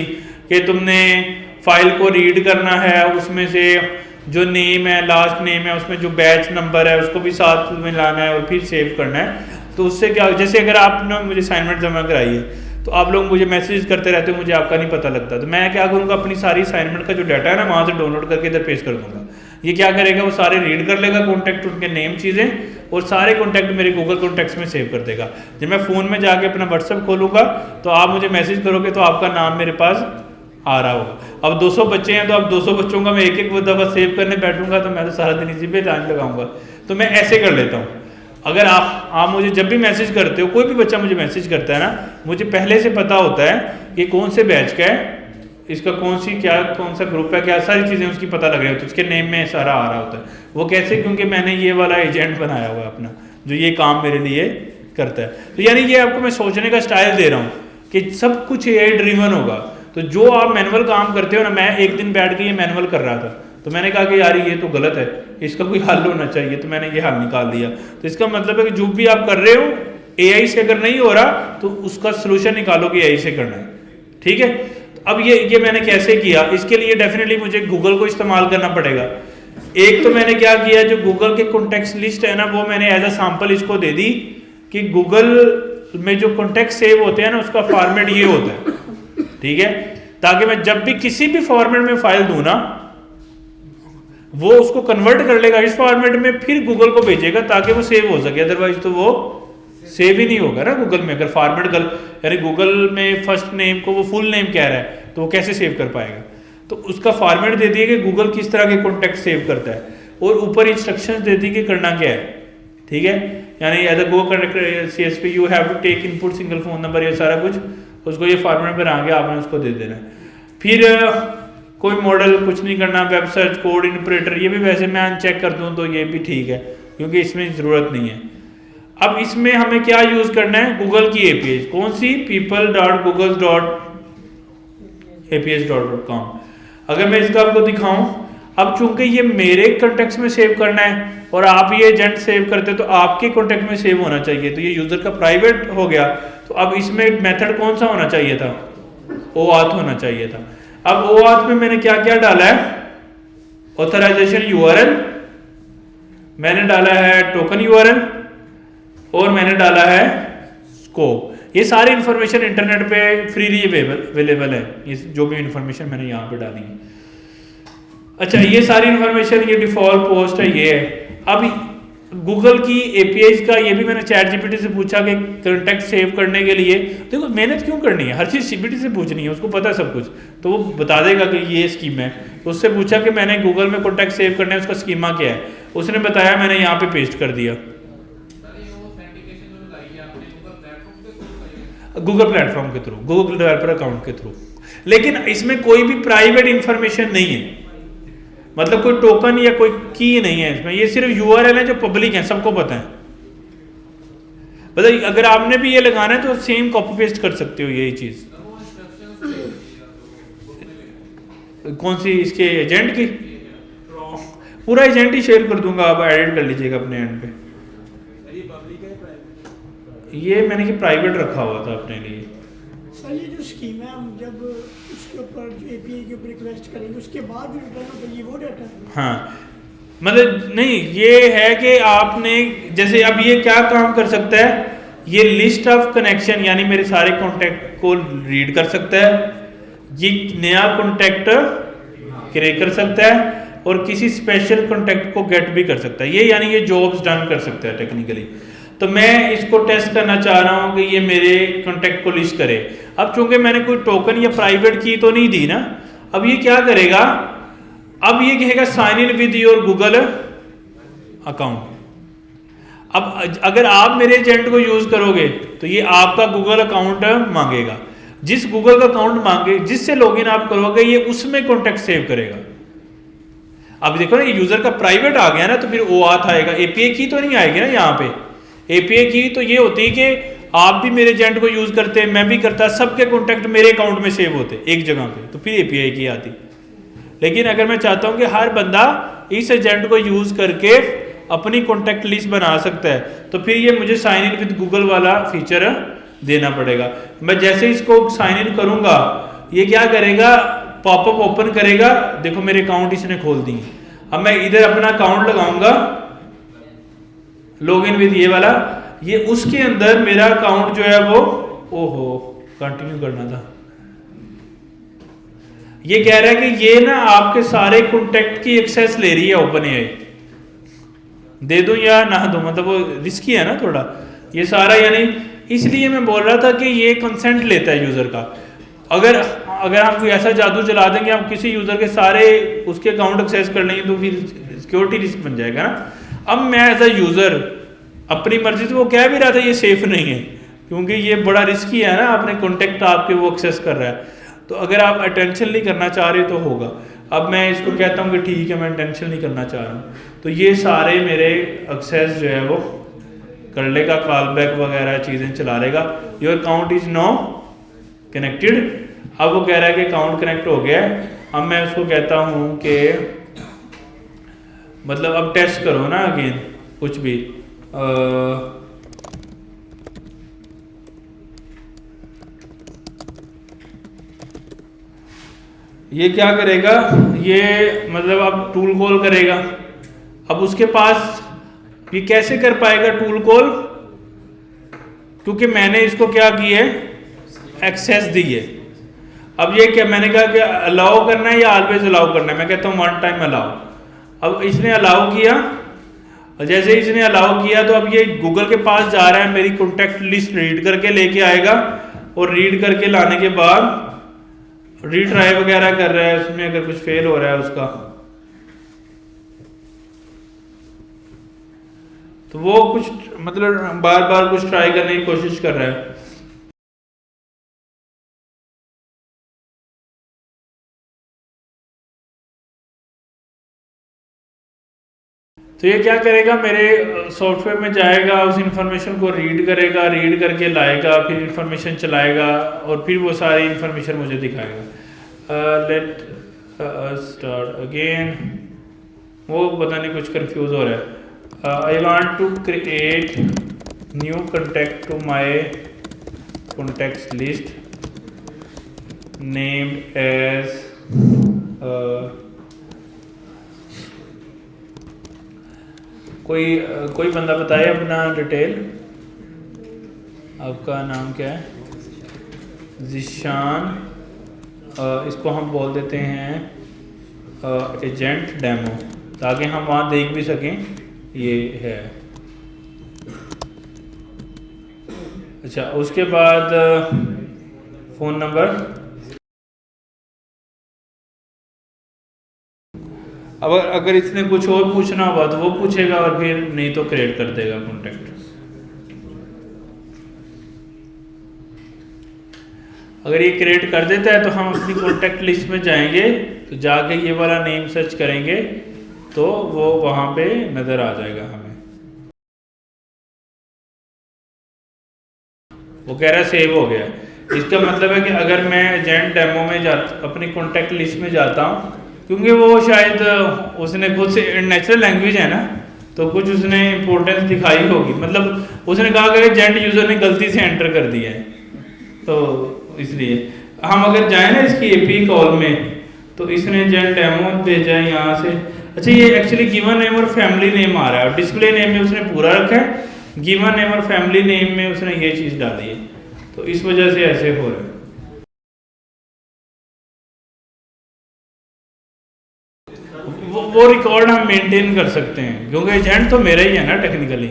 कि तुमने फाइल को रीड करना है, उसमें से जो नेम है, लास्ट नेम है, उसमें जो बैच नंबर है उसको भी साथ में लाना है और फिर सेव करना है। तो उससे क्या, जैसे अगर आपने मुझे असाइनमेंट जमा कराई है तो आप लोग मुझे मैसेज करते रहते हो, मुझे आपका नहीं पता लगता, तो मैं क्या करूँगा, अपनी सारी असाइनमेंट का जो डाटा है ना वहाँ से डाउनलोड करके इधर पेश कर दूँगा। ये क्या करेगा, वो सारे रीड कर लेगा कॉन्टैक्ट, उनके नेम चीज़ें, और सारे कॉन्टैक्ट मेरे गूगल कॉन्टैक्ट्स में सेव कर देगा। जब मैं फ़ोन में जाके अपना व्हाट्सअप खोलूँगा तो आप मुझे मैसेज करोगे तो आपका नाम मेरे पास आ रहा होगा। अब 200 बच्चे हैं तो अब 200 बच्चों का मैं एक एक दफ़ा सेव करने बैठूंगा तो मैं तो सारा दिन इसी पे टाइम लगाऊंगा। तो मैं ऐसे कर लेता हूँ। अगर आप मुझे जब भी मैसेज करते हो, कोई भी बच्चा मुझे मैसेज करता है ना, मुझे पहले से पता होता है कि कौन से बैच का है, इसका कौन सा ग्रुप है, क्या सारी चीज़ें उसकी पता लग रही होती है, उसके नेम में सारा आ रहा होता है। वो कैसे, क्योंकि मैंने ये वाला एजेंट बनाया हुआ है अपना, जो ये काम मेरे लिए करता है। तो यानी ये आपको मैं सोचने का स्टाइल दे रहा हूँ कि सब कुछ AI ड्रिवन होगा। तो जो आप मैनुअल काम करते हो ना, मैं एक दिन बैठ के ये मैनुअल कर रहा था, तो मैंने कहा कि यार ये तो गलत है, इसका कोई हल होना चाहिए, तो मैंने ये हल निकाल दिया। तो इसका मतलब है कि जो भी आप कर रहे हो AI से अगर नहीं हो रहा तो उसका सोल्यूशन निकालो कि AI से करना है, ठीक है। अब ये मैंने कैसे किया, इसके लिए डेफिनेटली मुझे गूगल को इस्तेमाल करना पड़ेगा। एक तो मैंने क्या किया, जो गूगल के कॉन्टेक्ट लिस्ट है ना, वो मैंने एज अ सैंपल इसको दे दी कि गूगल में जो कॉन्टेक्ट सेव होते हैं ना, उसका फॉर्मेट ये होता है, ठीक है, ताकि मैं जब भी किसी भी फॉर्मेट में फाइल दूं ना, वो उसको कन्वर्ट कर लेगा इस फॉर्मेट में, फिर गूगल को भेजेगा ताकि वो सेव हो सके, अदरवाइज तो वो सेव ही नहीं होगा ना गूगल में। अगर फॉर्मेट गलत, यानी गूगल में फर्स्ट नेम को वो फुल नेम कह रहा है तो वो कैसे सेव कर पाएगा। तो उसका फॉर्मेट दे दिया कि गूगल किस तरह के कॉन्टेक्ट सेव करता है, और ऊपर इंस्ट्रक्शंस दे दी कि करना क्या है, ठीक है। यानी as a go connect CSP you have to take input single phone number, ये सारा कुछ उसको ये फॉर्मेट बना के आपने उसको दे देना है। फिर कोई मॉडल कुछ नहीं करना, वेब सर्च कोड इंटरप्रेटर, ये भी वैसे मैं अनचेक कर दूं तो ये भी ठीक है, क्योंकि इसमें ज़रूरत नहीं है। अब इसमें हमें क्या यूज़ करना है, गूगल की API, कौन सी, people.google.aps.com। अगर मैं इसका आपको दिखाऊं, अब चूंकि ये मेरे कॉन्टेक्ट में सेव करना है और आप ये एजेंट सेव करते तो आपके कॉन्टेक्ट में सेव होना चाहिए, तो ये यूज़र का प्राइवेट हो गया। तो अब इसमें मेथड कौन सा होना चाहिए था, OAuth होना चाहिए था। अब OAuth में मैंने क्या क्या डाला है, ऑथराइजेशन URL, मैंने डाला है टोकन URL, और मैंने डाला है स्कोप। ये सारी इंफॉर्मेशन इंटरनेट पे फ्रीली अवेलेबल है, ये जो भी इंफॉर्मेशन मैंने यहाँ पे डाली है। अच्छा, ये सारी इंफॉर्मेशन, ये डिफॉल्ट पोस्ट है, ये है। अब गूगल की APIs का ये भी मैंने ChatGPT से पूछा कि कॉन्टेक्ट सेव करने के लिए देखो मेहनत क्यों करनी है, हर चीज़ GPT से पूछनी है, उसको पता है सब कुछ, तो वो बता देगा कि ये स्कीम है। तो उससे पूछा कि मैंने गूगल में कॉन्टेक्ट सेव करना है, उसका स्कीमा क्या है, उसने बताया, मैंने यहाँ पे पेस्ट कर दिया। गूगल प्लेटफॉर्म के थ्रू, गूगल डेवलपर अकाउंट के थ्रू। लेकिन इसमें कोई भी प्राइवेट इंफॉर्मेशन नहीं है, मतलब कोई टोकन या कोई की नहीं है इसमें, ये सिर्फ यूआरएल है जो पब्लिक है, सबको पता है। मतलब अगर आपने भी ये लगाना है तो सेम कॉपी पेस्ट कर सकते हो यही चीज। कौन सी, इसके एजेंट की? पूरा एजेंट ही शेयर कर दूंगा, आप एडिट कर लीजिएगा अपने एंड पे। ये मैंने कि प्राइवेट रखा हुआ था अपने लिए। सर ये जो स्कीम है, हम जब उसके ऊपर एपीआई के ऊपर रिक्वेस्ट करेंगे उसके बाद रिटर्न होता है, ये वो डाटा है? हाँ, मतलब नहीं, ये है कि आपने जैसे अब ये क्या काम कर सकता है, ये लिस्ट ऑफ कनेक्शन यानी मेरे सारे कॉन्टैक्ट को रीड कर सकता है, ये नया कॉन्टैक्ट क्रिएट कर सकता है और किसी स्पेशल कॉन्टैक्ट को गेट भी कर सकता है। ये यानी ये जॉब्स डन कर सकता है टेक्निकली। तो मैं इसको टेस्ट करना चाह रहा हूँ कि ये मेरे कॉन्टैक्ट को लिस्ट करे। अब चूंकि मैंने कोई टोकन या प्राइवेट की तो नहीं दी ना, अब ये क्या करेगा, अब ये कहेगा sign in with your Google account. अब अगर आप मेरे एजेंट को यूज करोगे तो ये आपका गूगल अकाउंट मांगेगा, जिस गूगल का अकाउंट मांगे जिससे लॉगिन आप करोगे ये उसमें कॉन्टैक्ट सेव करेगा। अब देखो ना, ये यूजर का प्राइवेट आ गया ना, तो फिर OAuth आएगा, एपीआई की तो नहीं आएगी ना यहाँ पे। एपीआई की तो ये होती है कि आप भी मेरे एजेंट को यूज करते हैं, मैं भी करता, सबके कॉन्टैक्ट मेरे अकाउंट में सेव होते एक जगह पे, तो फिर एपीआई की आती। लेकिन अगर मैं चाहता हूं कि हर बंदा इस एजेंट को यूज करके अपनी कॉन्टैक्ट लिस्ट बना सकता है, तो फिर ये मुझे साइन इन विद गूगल वाला फीचर देना पड़ेगा। मैं जैसे इसको साइन इन करूंगा, ये क्या करेगा, पॉपअप ओपन करेगा, देखो मेरे अकाउंट इसने खोल दिए। अब मैं इधर अपना अकाउंट लगाऊंगा, लॉग इन विद ये वाला, ये उसके अंदर मेरा अकाउंट जो है वो, ओहो कंटिन्यू करना था, ये कह रहा है कि ये ना आपके सारे कॉन्टैक्ट की एक्सेस ले रही है OpenAI, दे दो या ना दो, मतलब वो रिस्की है ना थोड़ा ये सारा। यानी इसलिए मैं बोल रहा था कि ये कंसेंट लेता है यूजर का। अगर हम कोई ऐसा जादू चला देंगे, हम किसी यूजर के सारे उसके अकाउंट एक्सेस कर लेंगे तो फिर सिक्योरिटी रिस्क बन जाएगा ना। अब मैं एज अ यूजर अपनी मर्जी से, वो कह भी रहा था ये सेफ नहीं है क्योंकि ये बड़ा रिस्की है ना, अपने कॉन्टैक्ट आपके वो एक्सेस कर रहा है। तो अगर आप अटेंशन नहीं करना चाह रहे तो होगा। अब मैं इसको कहता हूँ कि ठीक है मैं अटेंशन नहीं करना चाह रहा हूँ, तो ये सारे मेरे एक्सेस जो है वो कर लेगा, कॉल बैक वगैरह चीज़ें चला लेगा। Your account is no connected. अब वो कह रहा है कि अकाउंट कनेक्ट हो गया है। अब मैं उसको कहता हूँ कि मतलब अब टेस्ट करो ना अगेन कुछ भी, ये क्या करेगा, ये मतलब अब टूल कॉल करेगा। अब उसके पास ये कैसे कर पाएगा टूल कॉल, क्योंकि मैंने इसको क्या की है, एक्सेस दी है। अब ये क्या मैंने कहा कि अलाउ करना है या ऑलवेज अलाउ करना है, मैं कहता हूँ वन टाइम अलाउ। अब इसने अलाउ किया, और जैसे इसने अलाउ किया तो अब ये गूगल के पास जा रहा है, मेरी कॉन्टैक्ट लिस्ट रीड करके लेके आएगा, और रीड करके लाने के बाद रीट्राई वगैरह कर रहा है, उसमें अगर कुछ फेल हो रहा है उसका तो वो कुछ मतलब बार बार कुछ ट्राई करने की कोशिश कर रहा है। तो ये क्या करेगा, मेरे सॉफ्टवेयर में जाएगा, उस इंफॉर्मेशन को रीड करेगा, रीड करके लाएगा, फिर इंफॉर्मेशन चलाएगा और फिर वो सारी इंफॉर्मेशन मुझे दिखाएगा। Let start again. वो पता नहीं कुछ कंफ्यूज हो रहा है। I want to create new contact to my contacts list named as कोई बंदा बताए अपना डिटेल, आपका नाम क्या है? जिशान। इसको हम बोल देते हैं एजेंट डेमो, ताकि हम वहाँ देख भी सकें ये है। अच्छा, उसके बाद फ़ोन नंबर। अब अगर इसने कुछ और पूछना होगा तो वो पूछेगा, और फिर नहीं तो क्रिएट कर देगा कॉन्टैक्ट। अगर ये क्रिएट कर देता है तो हम अपनी कॉन्टैक्ट लिस्ट में जाएंगे, तो जाके ये वाला नेम सर्च करेंगे तो वो वहाँ पे नज़र आ जाएगा हमें। वो कह रहा है सेव हो गया। इसका मतलब है कि अगर मैं एजेंट डेमो में अपनी कॉन्टैक्ट लिस्ट में जाता हूँ, क्योंकि वो शायद उसने खुद से नेचुरल लैंग्वेज है ना, तो कुछ उसने इंपॉर्टेंस दिखाई होगी, मतलब उसने कहा कि एजेंट यूज़र ने गलती से एंटर कर दिया है, तो इसलिए हम अगर जाए ना इसकी एपी कॉल में, तो इसने एजेंट डेमो भेजा है यहाँ से। अच्छा, ये एक्चुअली गिवन नेम और फैमिली नेम आ रहा है, और डिस्प्ले नेम में उसने पूरा रखा है, गिवन नेम और फैमिली नेम में उसने ये चीज़ डाली है, तो इस वजह से ऐसे हो रहा है। वो रिकॉर्ड हम मेंटेन कर सकते हैं, क्योंकि एजेंट तो मेरा ही है ना टेक्निकली।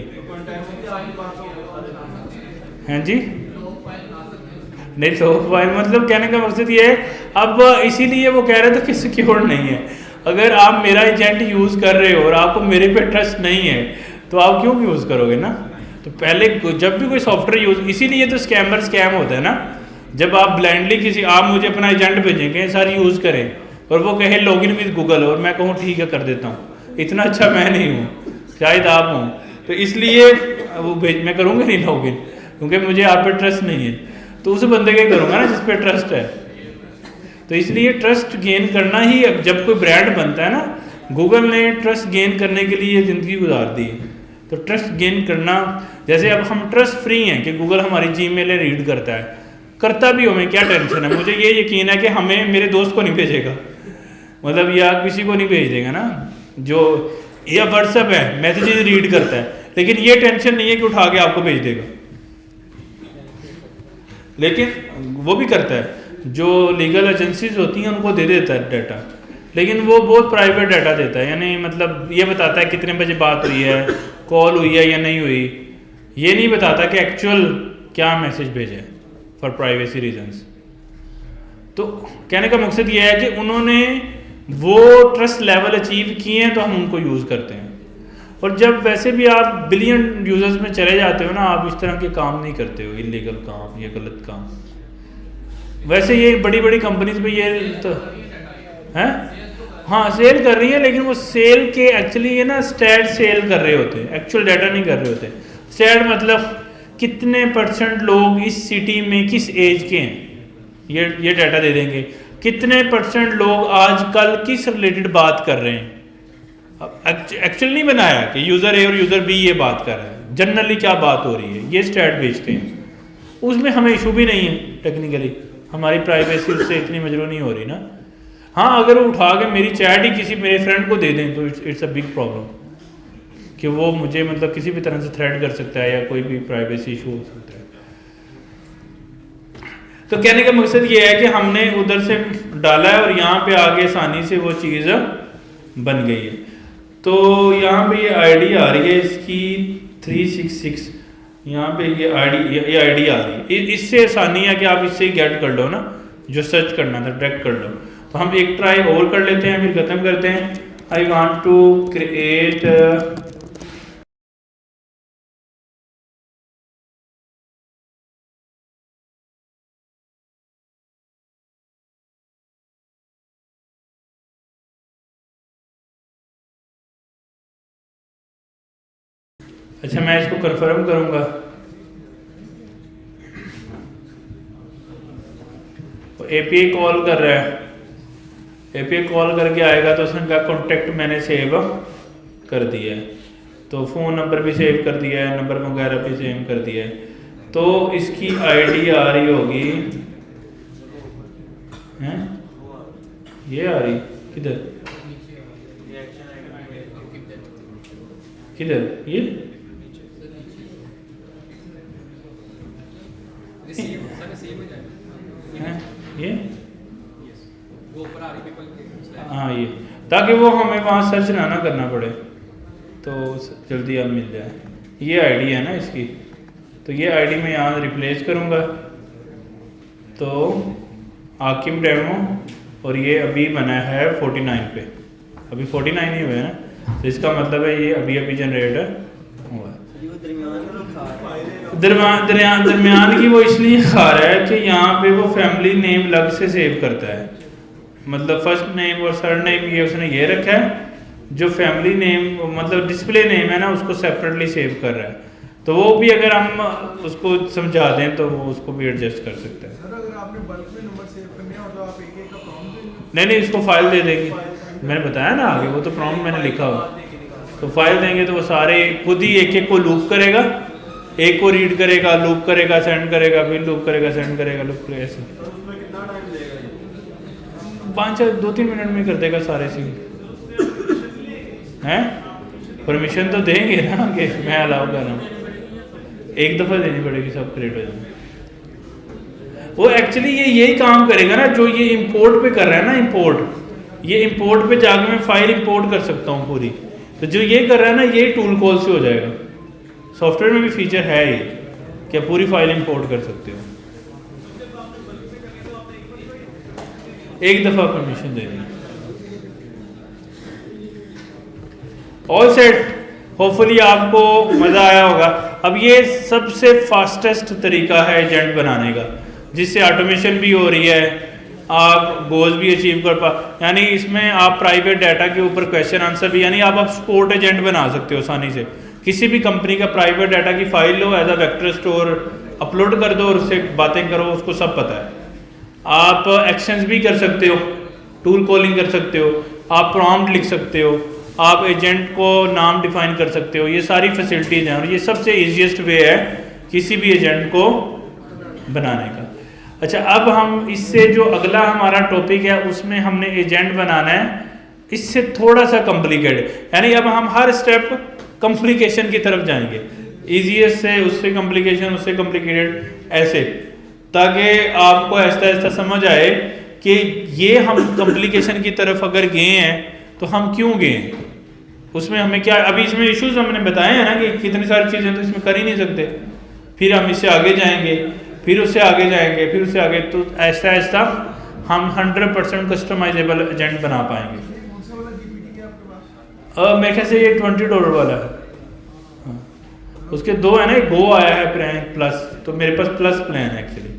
हैं जी, नहीं तो फाइल मतलब कहने का मकसद ये है, अब इसीलिए वो कह रहे थे कि सिक्योर नहीं है। अगर आप मेरा एजेंट यूज़ कर रहे हो और आपको मेरे पे ट्रस्ट नहीं है, तो आप क्यों यूज़ करोगे ना। तो पहले जब भी कोई सॉफ्टवेयर यूज़, इसीलिए तो स्कैम होता है ना, जब आप ब्लाइंडली आप मुझे अपना एजेंट भेजेंगे सर यूज़ करें, और वो कहे लॉगिन विद गूगल, और मैं कहूँ ठीक है कर देता हूँ, इतना अच्छा मैं नहीं हूँ, शायद आप हों, तो इसलिए वो मैं करूँगा नहीं लॉगिन, क्योंकि मुझे आप पे ट्रस्ट नहीं है, तो उस बंदे के करूँगा ना जिस पे ट्रस्ट है। तो इसलिए ट्रस्ट गेन करना ही, जब कोई ब्रांड बनता है ना, गूगल ने ट्रस्ट गेन करने के लिए ज़िंदगी गुजार दी है। तो ट्रस्ट गेन करना, जैसे अब हम ट्रस्ट फ्री हैं कि गूगल हमारी जीमेल रीड करता है, करता भी हो, मैं क्या टेंशन है, मुझे ये यकीन है कि हमें मेरे दोस्त को नहीं भेजेगा, मतलब या किसी को नहीं भेज देगा ना, जो या व्हाट्सएप है मैसेजेस रीड करता है, लेकिन ये टेंशन नहीं है कि उठा के आपको भेज देगा, लेकिन वो भी करता है, जो लीगल एजेंसीज होती हैं उनको दे देता है डाटा, लेकिन वो बहुत प्राइवेट डाटा देता है, यानी मतलब ये बताता है कितने बजे बात हुई है, कॉल हुई है या नहीं हुई, ये नहीं बताता कि एक्चुअल क्या मैसेज भेजा है, फॉर प्राइवेसी रीजंस। तो कहने का मकसद ये है कि उन्होंने वो ट्रस्ट लेवल अचीव किए हैं, तो हम उनको यूज़ करते हैं। और जब वैसे भी आप बिलियन यूजर्स में चले जाते हो ना, आप इस तरह के काम नहीं करते हो, इलीगल काम या गलत काम। वैसे ये बड़ी बड़ी कंपनीज में ये तो है, हाँ सेल कर रही है, लेकिन वो सेल के एक्चुअली ये ना स्टैट सेल कर रहे होते हैं, एक्चुअल डाटा नहीं कर रहे होते। स्टैट मतलब कितने % लोग इस सिटी में किस एज के हैं, ये डाटा दे देंगे, कितने % लोग आजकल किस रिलेटेड बात कर रहे हैं। एक्चुअल नहीं बनाया कि यूज़र ए और यूज़र बी ये बात कर रहा है, जनरली क्या बात हो रही है, ये स्टैट बेचते हैं। उसमें हमें इशू भी नहीं है टेक्निकली, हमारी प्राइवेसी उससे इतनी मजरू नहीं हो रही ना। हाँ, अगर वो उठा के मेरी चैट ही किसी मेरे फ्रेंड को दे दें तो इट्स अ बिग प्रॉब्लम, कि वो मुझे मतलब किसी भी तरह से थ्रेट कर सकता है या कोई भी प्राइवेसी इशू हो सकता है। तो कहने का मकसद ये है कि हमने उधर से डाला है और यहाँ पे आगे आसानी से वो चीज़ बन गई है। तो यहाँ पे ये आईडी आ रही है इसकी 366, यहाँ पे ये आईडी आ रही है, इससे आसानी है कि आप इससे गेट कर लो ना, जो सर्च करना था डायरेक्ट कर लो। तो हम एक ट्राई और कर लेते हैं, फिर ख़त्म करते हैं। आई वांट टू क्रिएट अच्छा, मैं इसको कंफर्म करूंगा। तो एपीआई कॉल कर रहा है, एपीआई कॉल करके आएगा तो उसने कहा कॉन्टेक्ट मैंने सेव कर दिया है, तो फ़ोन नंबर भी सेव कर दिया है, नंबर वगैरह भी सेव कर दिया है। तो इसकी आईडी आ रही होगी, हैं ये आ रही किधर किधर ये ये हाँ, ये ताकि वो हमें वहाँ सर्च ना करना पड़े, तो जल्दी अब मिल जाए। ये आईडी है ना इसकी, तो ये आईडी मैं यहाँ रिप्लेस करूँगा। तो आकिम डेमो, और ये अभी बना है 49 पे, अभी 49 ही हुए हैं ना, तो इसका मतलब है ये अभी जनरेट हुआ है। दरमियान की वो इसलिए खा रहा है कि यहाँ पे वो फैमिली नेम अलग से सेव करता है, मतलब फर्स्ट नेम और सर नेम ये उसने ये रखा है, जो फैमिली नेम मतलब डिस्प्ले नेम है ना उसको सेपरेटली सेव कर रहा है। तो वो भी अगर हम उसको समझा दें तो वो उसको भी एडजस्ट कर सकता है। सर अगर आपने बल्क में नंबर सेव करने हो तो आप एक एक का प्रॉम्प्ट देंगे? नहीं इसको फाइल दे देंगे, मैंने बताया ना आगे, वो तो प्रॉम्प्ट मैंने लिखा हुआ, तो फाइल देंगे तो वो सारे खुद ही एक एक को लूप करेगा, एक को रीड करेगा, लूप करेगा, सेंड करेगा, फिर लूप करेगा, सेंड करेगा, लूप करेगा, ऐसे। सर उसमें कितना टाइम लेगा? 2-3 मिनट में कर देगा सारे सीन। हैं परमिशन तो देंगे ना कि मैं अलाउ कर रहा हूँ, एक दफ़ा देनी पड़ेगी, सब क्रिएट हो जाए। वो एक्चुअली ये यही काम करेगा ना जो ये इंपोर्ट पे कर रहा है ना, इंपोर्ट, ये इंपोर्ट पे जाके मैं फाइल इंपोर्ट कर सकता हूँ पूरी, तो जो ये कर रहा है ना ये टूल कॉल से हो जाएगा। सॉफ्टवेयर में भी फीचर है ये कि आप पूरी फाइल इंपोर्ट कर सकते हो, एक दफ़ा परमिशन देनी है। ऑल सेट, होपफुली आपको मज़ा आया होगा। अब ये सबसे फास्टेस्ट तरीका है एजेंट बनाने का, जिससे ऑटोमेशन भी हो रही है, आप गोल्स भी अचीव कर पा, यानी इसमें आप प्राइवेट डाटा के ऊपर क्वेश्चन आंसर भी, यानी आप सपोर्ट एजेंट बना सकते हो आसानी से। किसी भी कंपनी का प्राइवेट डाटा की फाइल लो, as a vector store upload कर दो और उससे बातें करो, उसको सब पता है। आप एक्शंस भी कर सकते हो, टूल कॉलिंग कर सकते हो, आप प्रॉम्प्ट लिख सकते हो, आप एजेंट को नाम डिफाइन कर सकते हो, ये सारी फैसिलिटीज़ हैं और ये सबसे ईजीएस्ट वे है किसी भी एजेंट को बनाने का। अच्छा, अब हम इससे जो अगला हमारा टॉपिक है उसमें हमने एजेंट बनाना है, इससे थोड़ा सा कॉम्प्लिकेटेड, यानी अब हम हर स्टेप कॉम्प्लिकेशन की तरफ जाएंगे, ईजीएस्ट से उससे कॉम्प्लिकेशन, उससे कॉम्प्लिकेटेड, ऐसे, ताकि आपको ऐसा ऐसा समझ आए कि ये हम कॉम्प्लिकेशन की तरफ अगर गए हैं तो हम क्यों गए हैं, उसमें हमें क्या, अभी इसमें इश्यूज हमने बताए हैं ना कि कितनी सारी चीज़ें तो इसमें कर ही नहीं सकते, फिर हम इससे आगे जाएंगे, फिर उससे आगे जाएंगे, फिर उससे आगे, तो ऐसा ऐसा हम 100% कस्टमाइजेबल एजेंट बना पाएंगे। कौन सा वाला जीपीटी है आपके पास? मेरे ख्याल से ये $20 वाला है, हाँ। उसके दो है ना, एक गो आया है प्लान प्लस, तो मेरे पास प्लस प्लान है एक्चुअली।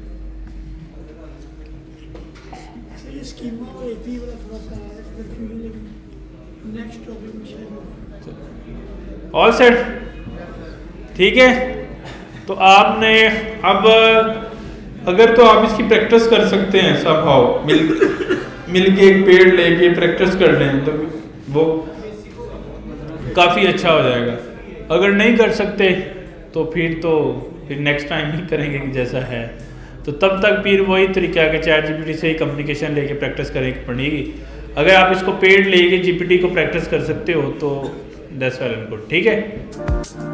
ये स्कीमा और एपी वाला थोड़ा सा कंफ्यूजन, लेकिन नेक्स्ट टॉपिक में शायद होगा। ऑल सेट, ठीक है। तो आपने अब अगर तो आप इसकी प्रैक्टिस कर सकते हैं समहाउ, मिल के एक पेड़ लेके प्रैक्टिस कर लें तो वो काफ़ी अच्छा हो जाएगा। अगर नहीं कर सकते तो फिर नेक्स्ट टाइम ही करेंगे कि जैसा है, तो तब तक फिर वही तरीका कि चैट जीपीटी से ही कम्युनिकेशन लेके प्रैक्टिस करें पड़ेगी। अगर आप इसको पेड लेके जीपीटी को प्रैक्टिस कर सकते हो तो दैट्स वेल एंड गुड, ठीक है।